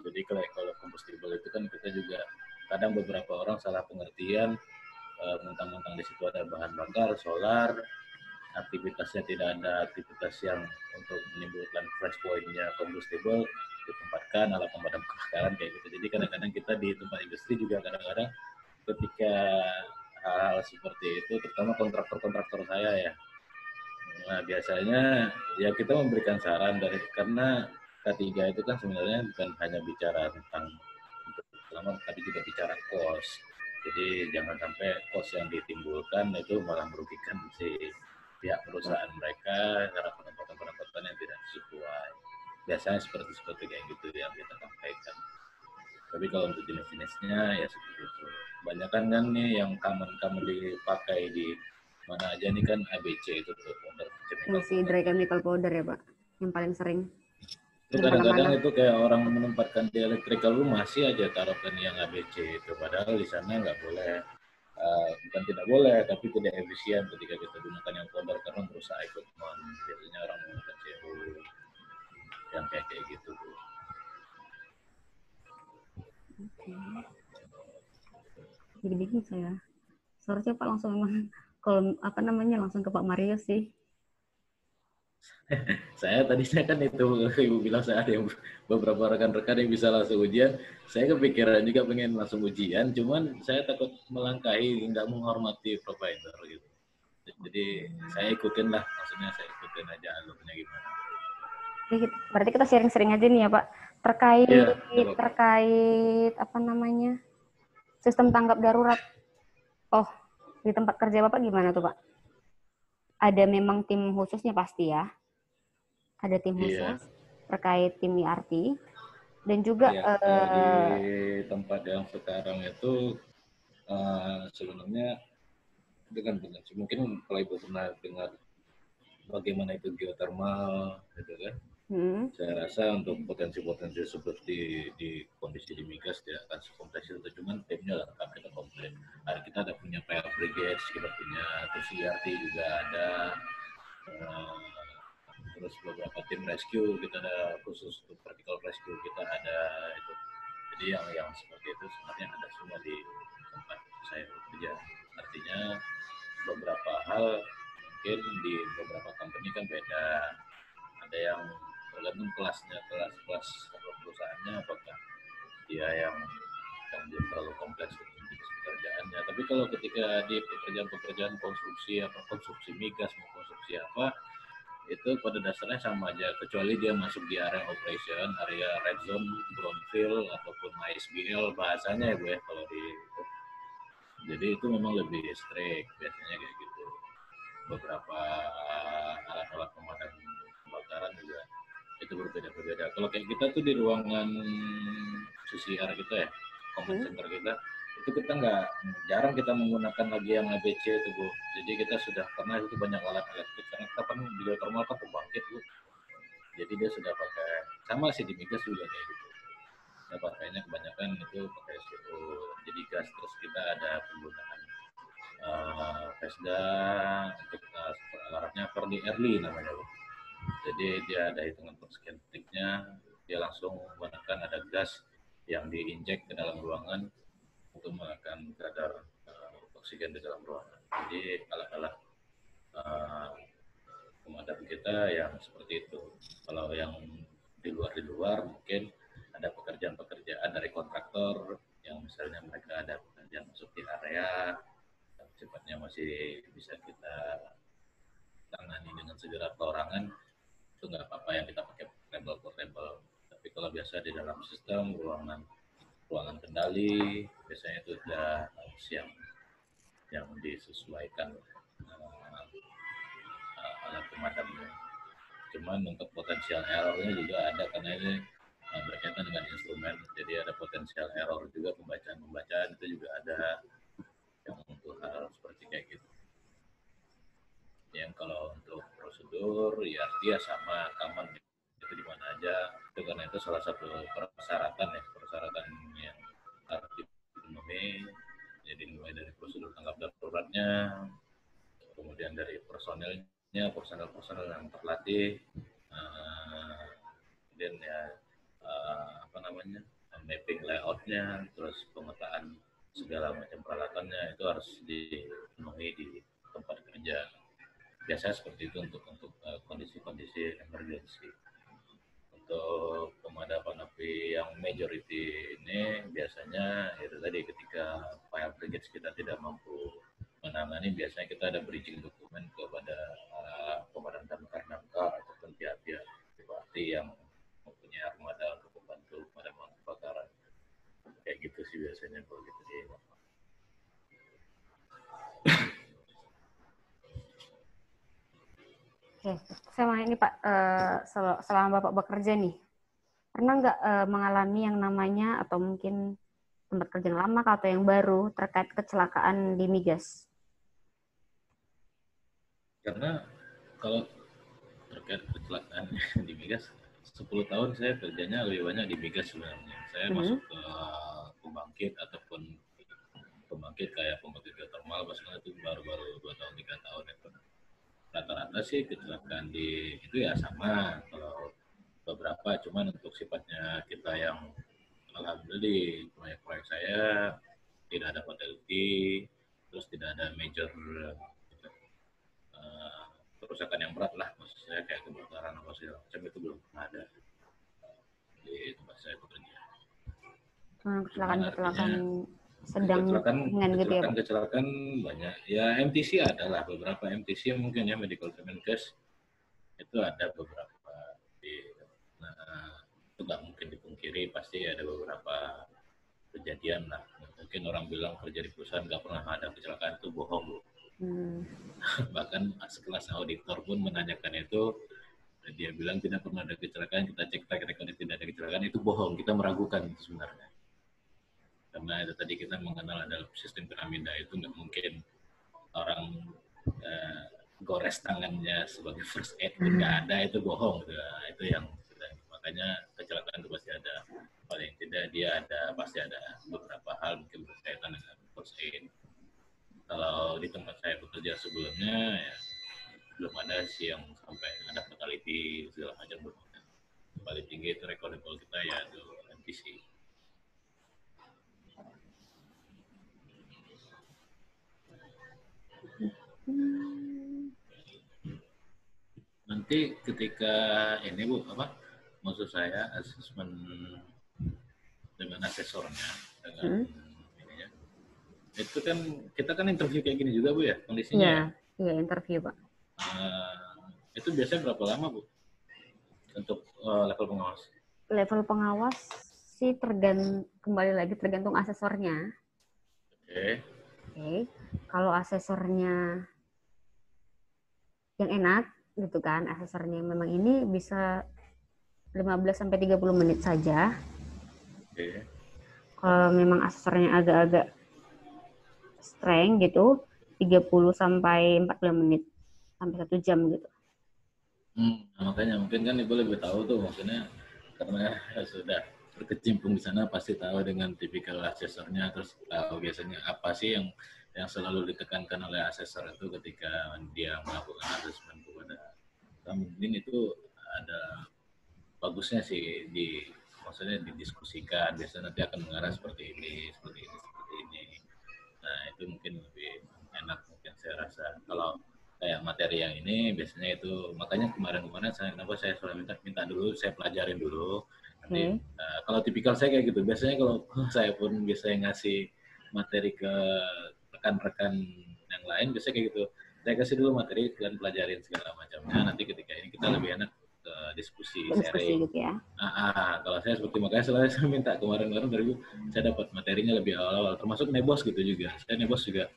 Jadi kalau combustible itu kan kita juga kadang beberapa orang salah pengertian mentang-mentang di situ ada bahan bakar solar, aktivitasnya tidak ada aktivitas yang untuk menimbulkan flash point-nya combustible, ditempatkan alat pemadam kebakaran kayak gitu. Jadi kadang-kadang kita di tempat industri juga kadang-kadang ketika hal seperti itu, terutama kontraktor saya ya. Nah biasanya ya kita memberikan saran karena K3 itu kan sebenarnya bukan hanya bicara tentang untuk selamat, tapi juga bicara cost. Jadi jangan sampai cost yang ditimbulkan itu malah merugikan si pihak perusahaan mereka karena penempatan yang tidak sesuai. Biasanya seperti kayak gitu yang kita sampaikan. Tapi kalau untuk jenis-jenisnya ya seperti itu. Kebanyakan kan nih yang common dipakai di mana aja nih kan ABC itu tuh powder masih dry chemical powder ya Pak yang paling sering. Kadang-kadang itu kayak orang menempatkan di electrical room masih aja taruhkan yang ABC itu, padahal di sana nggak boleh, bukan tidak boleh tapi tidak efisien ketika kita gunakan yang powder karena merusak equipment. Biasanya orang menggunakan serum yang kayak gitu. Jadi bingung saya. Seharusnya Pak langsung memang kalau apa namanya langsung ke Pak Mario sih. Saya tadinya kan itu Ibu bilang saya ada yang beberapa rekan-rekan yang bisa langsung ujian. Saya kepikiran juga pengen langsung ujian, cuman saya takut melangkahi, nggak menghormati provider gitu. Jadi saya ikutin lah, maksudnya saya ikutin aja alurnya gimana. Berarti kita sharing-sharing aja nih ya Pak terkait Iya, terkait apa namanya sistem tanggap darurat. Oh, di tempat kerja Bapak gimana tuh Pak? Ada memang tim khususnya pasti ya? Ada tim iya. khusus terkait tim ERT dan juga Iya, kalau di tempat yang sekarang itu sebenarnya dengan potensi, mungkin kalau Ibu pernah dengar bagaimana itu geothermal gitu kan. Saya rasa untuk potensi-potensi seperti di kondisi di migas tidak akan sekompleks itu, cuman timnya lengkap, kita komplit. Kita ada punya PR Brigade, kita punya terus CRT juga ada, terus beberapa tim rescue kita ada khusus untuk vertical rescue kita ada itu. Jadi yang seperti itu sebenarnya ada semua di tempat saya bekerja. Artinya beberapa hal mungkin di beberapa company kan beda. Ada yang tergantung kelasnya, kelas perusahaannya, apakah dia yang belum terlalu kompleks untuk pekerjaannya. Tapi kalau ketika di pekerjaan-pekerjaan konstruksi apa konstruksi migas mau konstruksi apa itu pada dasarnya sama aja, kecuali dia masuk di area operation, area red zone, brownfield ataupun ISBL bahasanya ya Bu ya kalau di itu. Jadi itu memang lebih strict biasanya kayak gitu. Beberapa alat-alat pemadam kebakaran juga itu berbeda-beda. Kalau kayak kita tuh di ruangan CCR kita ya, command center kita, itu kita nggak jarang kita menggunakan lagi yang ABC itu Bu. Jadi kita sudah karena itu banyak alat elektrik karena kita kan di geothermal kan pembangkit Bu. Jadi dia sudah pakai sama sih di migas juga kayak gitu. Kita pakainya kebanyakan itu pakai SPO jadi gas, terus kita ada penggunaan Vesda untuk alatnya Perdi Early namanya Bu. Jadi dia ada hitungan persekian detiknya, dia langsung menggunakan ada gas yang diinjek ke dalam ruangan untuk menekan kadar oksigen di dalam ruangan. Jadi alat-alat pemadam kita yang seperti itu. Kalau yang di luar mungkin ada pekerjaan-pekerjaan dari kontraktor yang misalnya mereka ada pekerjaan masuk di area yang sifatnya masih bisa kita tangani dengan segera perorangan, itu nggak apa-apa yang kita pakai portable. Tapi kalau biasa di dalam sistem ruangan kendali biasanya itu sudah harus yang disesuaikan alat pemadamnya. Cuman untuk potensial errornya juga ada karena ini berkaitan dengan instrumen, jadi ada potensial error juga, pembacaan itu juga ada yang untuk hal seperti kayak gitu. Yang kalau untuk prosedur ya dia sama common itu di mana aja, itu karena itu salah satu persyaratan yang harus dipenuhi. Jadi mulai dari prosedur tanggap daruratnya, kemudian dari personel yang terlatih, kemudian ya mapping layoutnya, terus pemetaan segala macam peralatannya itu harus dipenuhi di tempat kerja. Biasanya seperti itu untuk kondisi-kondisi emergency. Untuk pemadaman api yang majority ini biasanya itu tadi ketika fire brigade kita tidak mampu menangani, biasanya kita ada bridging dokumen kepada pemadam damkar ataupun pihak-pihak parti yang mempunyai armada untuk membantu pemadaman kebakaran. Kayak gitu sih biasanya kalau gitu di Oke, sama ini Pak, selama Bapak bekerja nih, pernah nggak mengalami yang namanya atau mungkin tempat kerja yang lama atau yang baru terkait kecelakaan di migas? Karena kalau terkait kecelakaan di migas, 10 tahun saya kerjanya lebih banyak di migas sebenarnya. Saya masuk ke pembangkit ataupun pembangkit kayak pembangkit geothermal, bahkan itu baru-baru 2 tahun 3 tahun itu. Rata-rata sih kecelakaan di itu ya sama, kalau beberapa cuman untuk sifatnya kita yang alhamdulillah di proyek-proyek saya tidak ada fatality, terus tidak ada major kerusakan yang berat lah, maksud saya kayak kebakaran apa segala macam itu belum pernah ada di tempat saya bekerja. Kecelakaan sedang ringan gitu ya Pak? Kecelakaan banyak. Ya MTC adalah beberapa MTC mungkin ya, medical treatment case itu ada beberapa. Itu nggak mungkin dipungkiri, pasti ada beberapa kejadian lah. Mungkin orang bilang kerja di perusahaan nggak pernah ada kecelakaan, itu bohong Bu. Bahkan sekelas auditor pun menanyakan itu, dia bilang tidak pernah ada kecelakaan, kita cek track record tidak ada kecelakaan, itu bohong, kita meragukan itu sebenarnya. Karena itu tadi kita mengenal ada sistem piramida, itu nggak mungkin orang gores tangannya sebagai first aid nggak ada, itu bohong. Itu yang makanya kecelakaan itu pasti ada, paling tidak dia ada, pasti ada beberapa hal mungkin berkaitan dengan first aid. Kalau di tempat saya bekerja sebelumnya ya belum ada sih yang sampai ada fatality segala macam, belum ada. Paling tinggi itu recordable kita ya itu MTC. Nanti ketika ini Bu, maksud saya asesmen dengan asesornya, dengan ininya, itu kan kita kan interview kayak gini juga Bu ya kondisinya. Iya interview Pak. Itu biasanya berapa lama Bu untuk level pengawas? Level pengawas sih kembali lagi tergantung asesornya. Oke. Kalau asesornya yang enak gitu kan, asesornya yang memang ini bisa 15-30 menit saja. Kalau memang asesornya agak-agak strength gitu, 30-40 menit sampai 1 jam gitu. Makanya mungkin kan Ibu lebih tahu tuh, maksudnya karena sudah berkecimpung di sana pasti tahu dengan tipikal asesornya, terus tahu biasanya apa sih yang selalu ditekankan oleh asesor itu ketika dia melakukan asesmen kepada kami. Mungkin itu ada bagusnya sih maksudnya didiskusikan, biasanya nanti akan mengarah seperti ini. Nah itu mungkin lebih enak mungkin saya rasa. Kalau kayak materi yang ini biasanya itu, makanya kemarin saya selalu minta dulu, saya pelajarin dulu. Nanti kalau tipikal saya kayak gitu, biasanya kalau saya pun biasanya ngasih materi ke rekan-rekan yang lain, biasanya kayak gitu. Saya kasih dulu materi dan pelajarin segala macamnya. Nanti ketika ini kita lebih enak diskusi sharing. Gitu ya. Kalau saya seperti makanya saya minta kemarin dari saya dapat materinya lebih awal-awal, termasuk Nebos gitu juga. Saya Nebos juga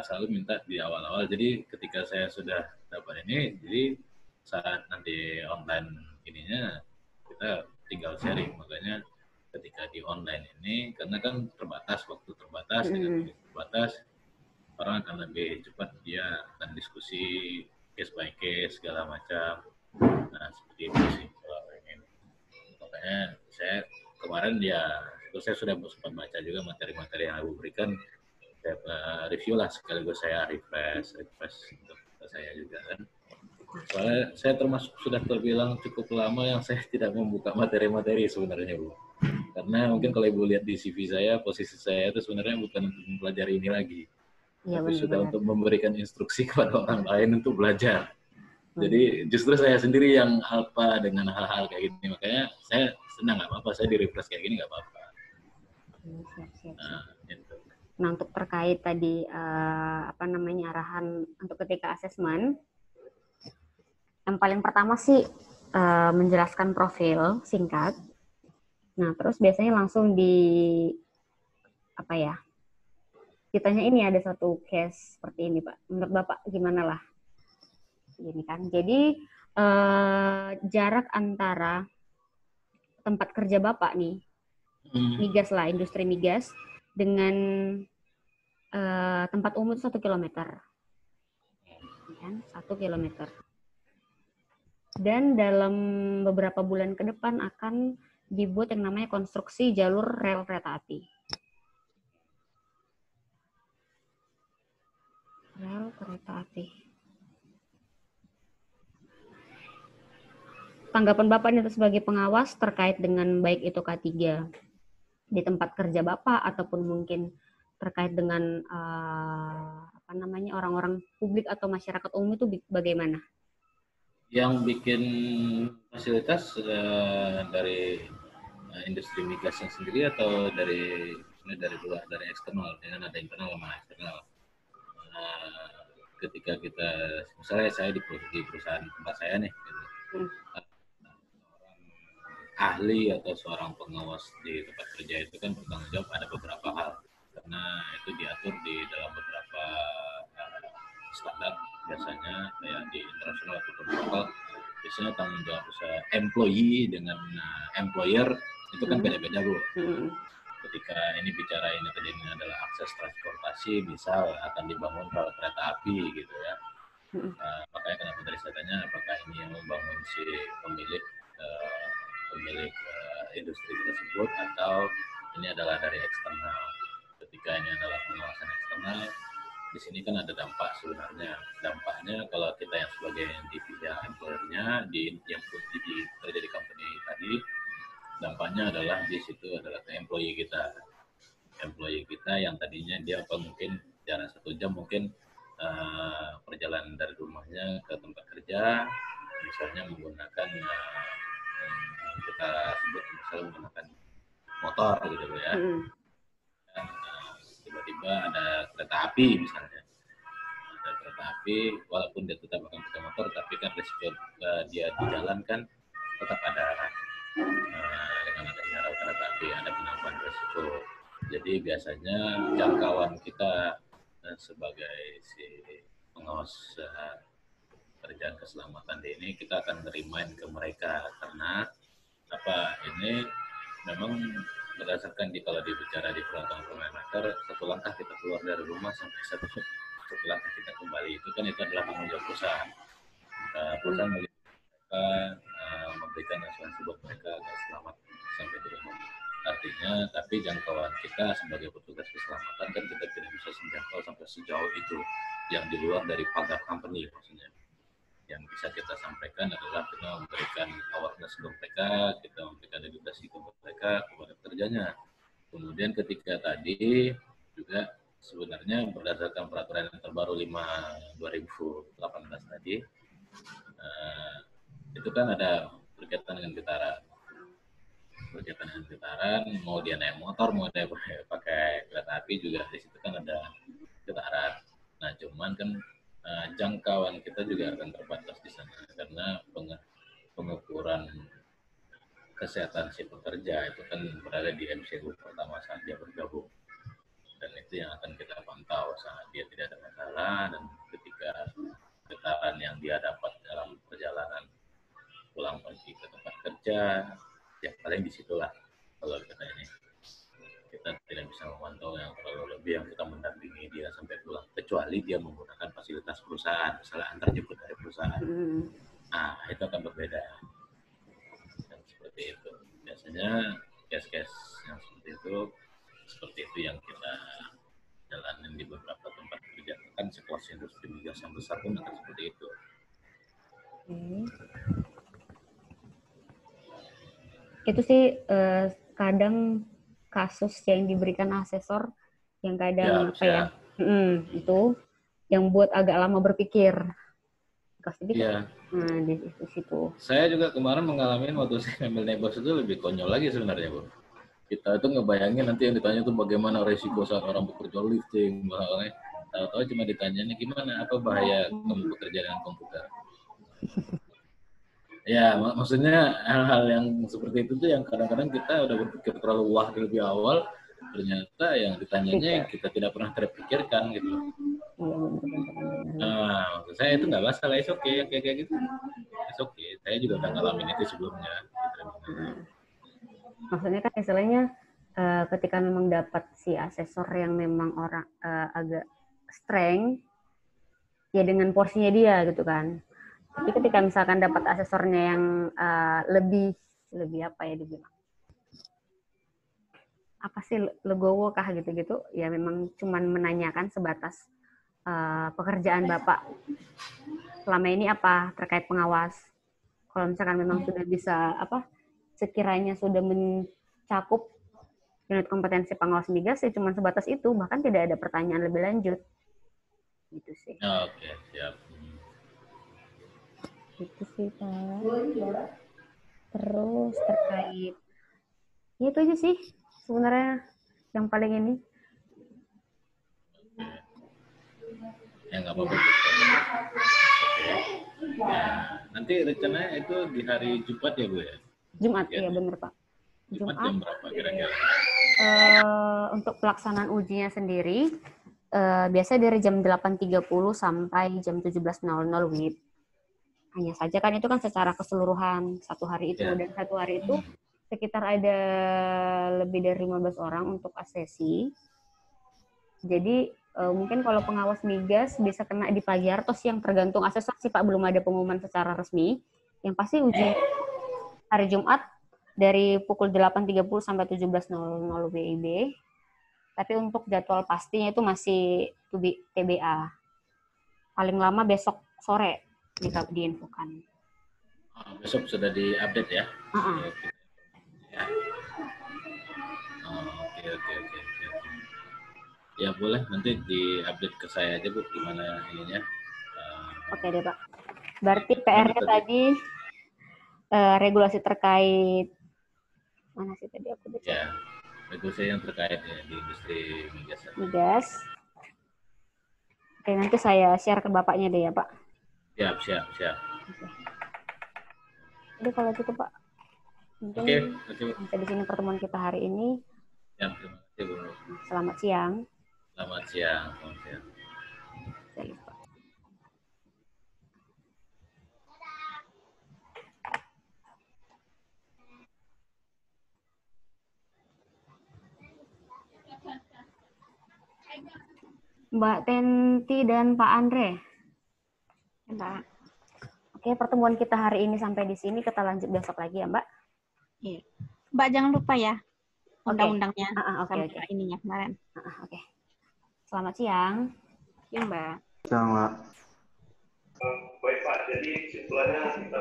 selalu minta di awal-awal. Jadi ketika saya sudah dapat ini, jadi saat nanti online ininya kita tinggal sharing. Makanya ketika di online ini, karena kan waktu terbatas, dengan terbatas, orang akan lebih cepat, dia akan diskusi case by case segala macam. Nah seperti itu sih kalau ini. Makanya saya kemarin saya sudah sempat baca juga materi-materi yang Ibu berikan, saya review lah sekaligus saya refresh untuk saya juga kan. Soalnya saya termasuk sudah terbilang cukup lama yang saya tidak membuka materi-materi sebenarnya Bu. Karena mungkin kalau Ibu lihat di CV saya, posisi saya itu sebenarnya bukan untuk mempelajari ini lagi. Ya, tapi sudah untuk memberikan instruksi kepada orang lain untuk belajar. Jadi justru saya sendiri yang alpa dengan hal-hal kayak gini. Makanya saya senang, nggak apa-apa, saya di-refresh kayak gini nggak apa-apa. Siap. Nah, untuk terkait tadi arahan untuk ketika asesmen, yang paling pertama sih menjelaskan profil singkat. Nah, terus biasanya langsung ditanya ini ada satu case seperti ini Pak. Menurut Bapak gimana lah? Gini kan. Jadi jarak antara tempat kerja Bapak nih, migas lah, industri migas, dengan tempat umum itu 1 kilometer. Kan? 1 kilometer. Dan dalam beberapa bulan ke depan akan dibuat yang namanya konstruksi jalur rel kereta api. Rel kereta api. Tanggapan Bapak ini sebagai pengawas terkait dengan baik itu K3 di tempat kerja Bapak ataupun mungkin terkait dengan orang-orang publik atau masyarakat umum itu bagaimana? Yang bikin fasilitas dari industri migasnya sendiri atau dari luar, dari eksternal, dengan ada internal sama eksternal. Ketika kita, misalnya saya di perusahaan tempat saya nih, gitu. Ahli atau seorang pengawas di tempat kerja itu kan bertanggung jawab ada beberapa hal, karena itu diatur di dalam beberapa standar, biasanya kayak di internasional ataupun lokal. Biasanya tanggung jawab employee dengan employer itu kan beda-beda, Bu. Ketika ini bicara ini tadi ini adalah akses transportasi, misal akan dibangun rel kereta api gitu ya. Makanya kenapa tadi saya tanya apakah ini yang membangun si pemilik industri tersebut atau ini adalah dari eksternal. Ketika ini adalah pengawasan eksternal, di sini kan ada dampak sebenarnya. Dampaknya kalau kita yang sebagai di pihak employer-nya, yang kerja di company tadi, dampaknya adalah di situ adalah ke employee kita yang tadinya dia mungkin jarak 1 jam mungkin perjalanan dari rumahnya ke tempat kerja, misalnya menggunakan kita sebut misalnya menggunakan motor gitu ya. Dan tiba-tiba ada kereta api misalnya. Ada kereta api, walaupun dia tetap akan pakai motor, tapi kan risiko dia di jalan kan tetap ada. Dengan adanya rel kereta api ada penambahan risiko. Jadi biasanya jangkauan kita sebagai si pengawas kerjaan keselamatan ini kita akan ngerimain ke mereka, karena ini memang berdasarkan kalau dibicara di peraturan Permenaker, 1 langkah kita keluar dari rumah sampai 1 langkah kita kembali itu adalah tanggung jawab perusahaan. Perusahaan mereka memberikan asuransi buat mereka agar selamat sampai di rumah. Artinya, tapi jangkauan kita sebagai petugas keselamatan kan kita tidak bisa menjangkau sampai sejauh itu, yang di luar dari pagar company maksudnya. Yang bisa kita sampaikan adalah kita memberikan awareness ke mereka, kita memberikan edukasi ke mereka, kepada kerjanya. Kemudian ketika tadi juga sebenarnya berdasarkan peraturan yang terbaru 5/2018 tadi, itu kan ada berkaitan dengan getaran, mau dia naik motor, mau dia pakai kereta api juga di situ kan ada getaran. Nah, cuman kan jangkauan kita juga akan terbatas di sana karena pengukuran kesehatan si pekerja itu kan berada di MCU pertama saat dia bergabung, dan itu yang akan kita pantau saat dia tidak ada masalah, dan ketika getaran yang dia dapat dalam perjalanan pulang pergi ke tempat kerja, ya paling disitulah kalau kita ini kita tidak bisa memantau yang terlalu lebih, yang kita mendampingi dia sampai pulang, kecuali dia menggunakan fasilitas perusahaan, misalnya antar jemput dari perusahaan. Nah, itu akan berbeda. Dan seperti itu. Biasanya case-case yang seperti itu yang kita jalanin di beberapa tempat kerja. Kan sekelas industri migas yang besar pun akan seperti itu. Itu sih kadang kasus yang diberikan asesor yang kadang itu yang buat agak lama berpikir. Iya. Nah, di situ. Saya juga kemarin mengalami waktu saya ngambil nebos itu lebih konyol lagi sebenarnya, Bu. Kita itu ngebayangin nanti yang ditanya itu bagaimana resiko saat orang bekerja lifting, misalnya. Tahu-tahu cuma ditanyanya gimana, apa bahaya kamu bekerja dengan komputer. Ya, maksudnya hal-hal yang seperti itu tuh yang kadang-kadang kita udah berpikir terlalu wah lebih awal, ternyata yang ditanyanya kita tidak pernah terpikirkan gitu. Nah, maksud saya itu nggak masalah, it's okay, kayak gitu. It's okay, saya juga udah ngalamin itu sebelumnya. Maksudnya kan istilahnya ketika memang dapat si asesor yang memang orang agak strength, ya dengan porsinya dia gitu kan. Tapi ketika misalkan dapat asesornya yang lebih apa ya dibilang, apa sih legowo kah gitu-gitu, ya memang cuman menanyakan sebatas pekerjaan Bapak selama ini apa terkait pengawas. Kalau misalkan memang sudah bisa sekiranya sudah mencakup unit kompetensi pengawas migas ya cuma sebatas itu, bahkan tidak ada pertanyaan lebih lanjut. Gitu sih. Oke, siap. Gitu sih, Pak. Terus terkait, ya itu aja sih sebenarnya yang paling ini. Ya nggak apa-apa. Oke. Nah, nanti rencananya itu di hari Jumat ya Bu ya? Jumat, ya benar Pak. Jumat jam berapa kira-kira? Untuk pelaksanaan ujinya sendiri, biasa dari jam 8.30 sampai jam 17.00 WIB. Hanya saja kan itu kan secara keseluruhan satu hari itu, dan satu hari itu sekitar ada lebih dari 15 orang untuk asesi. Jadi mungkin kalau pengawas migas bisa kena di pagi hari atau siang, tergantung asesor sih Pak, belum ada pengumuman secara resmi. Yang pasti uji hari Jumat dari pukul 8.30 sampai 17.00 WIB. Tapi untuk jadwal pastinya itu masih TBA. Paling lama besok sore diinfokan. Besok sudah diupdate ya? Oke. Ya. Oke. Ya boleh, nanti diupdate ke saya aja Bu, gimana ininya. Oke deh Pak. Berarti PR-nya tadi regulasi terkait, mana sih tadi aku baca? Ya, regulasi yang terkait ya, di industri migas. Migas. Oke, nanti saya share ke Bapaknya deh ya Pak. Siap. Oke. Jadi kalau gitu Pak, mungkin sampai di sini pertemuan kita hari ini. Ya, terima kasih Bu. Selamat siang. Selamat siang. Saya lupa. Mbak Tenti dan Pak Andre. Mbak. Oke, pertemuan kita hari ini sampai di sini, kita lanjut besok lagi ya Mbak. Iya. Mbak jangan lupa ya undang-undangnya sama ininya kemarin. Oke. Selamat siang. Siang Mbak. Siang Mbak. Baik Pak, jadi kesimpulannya kita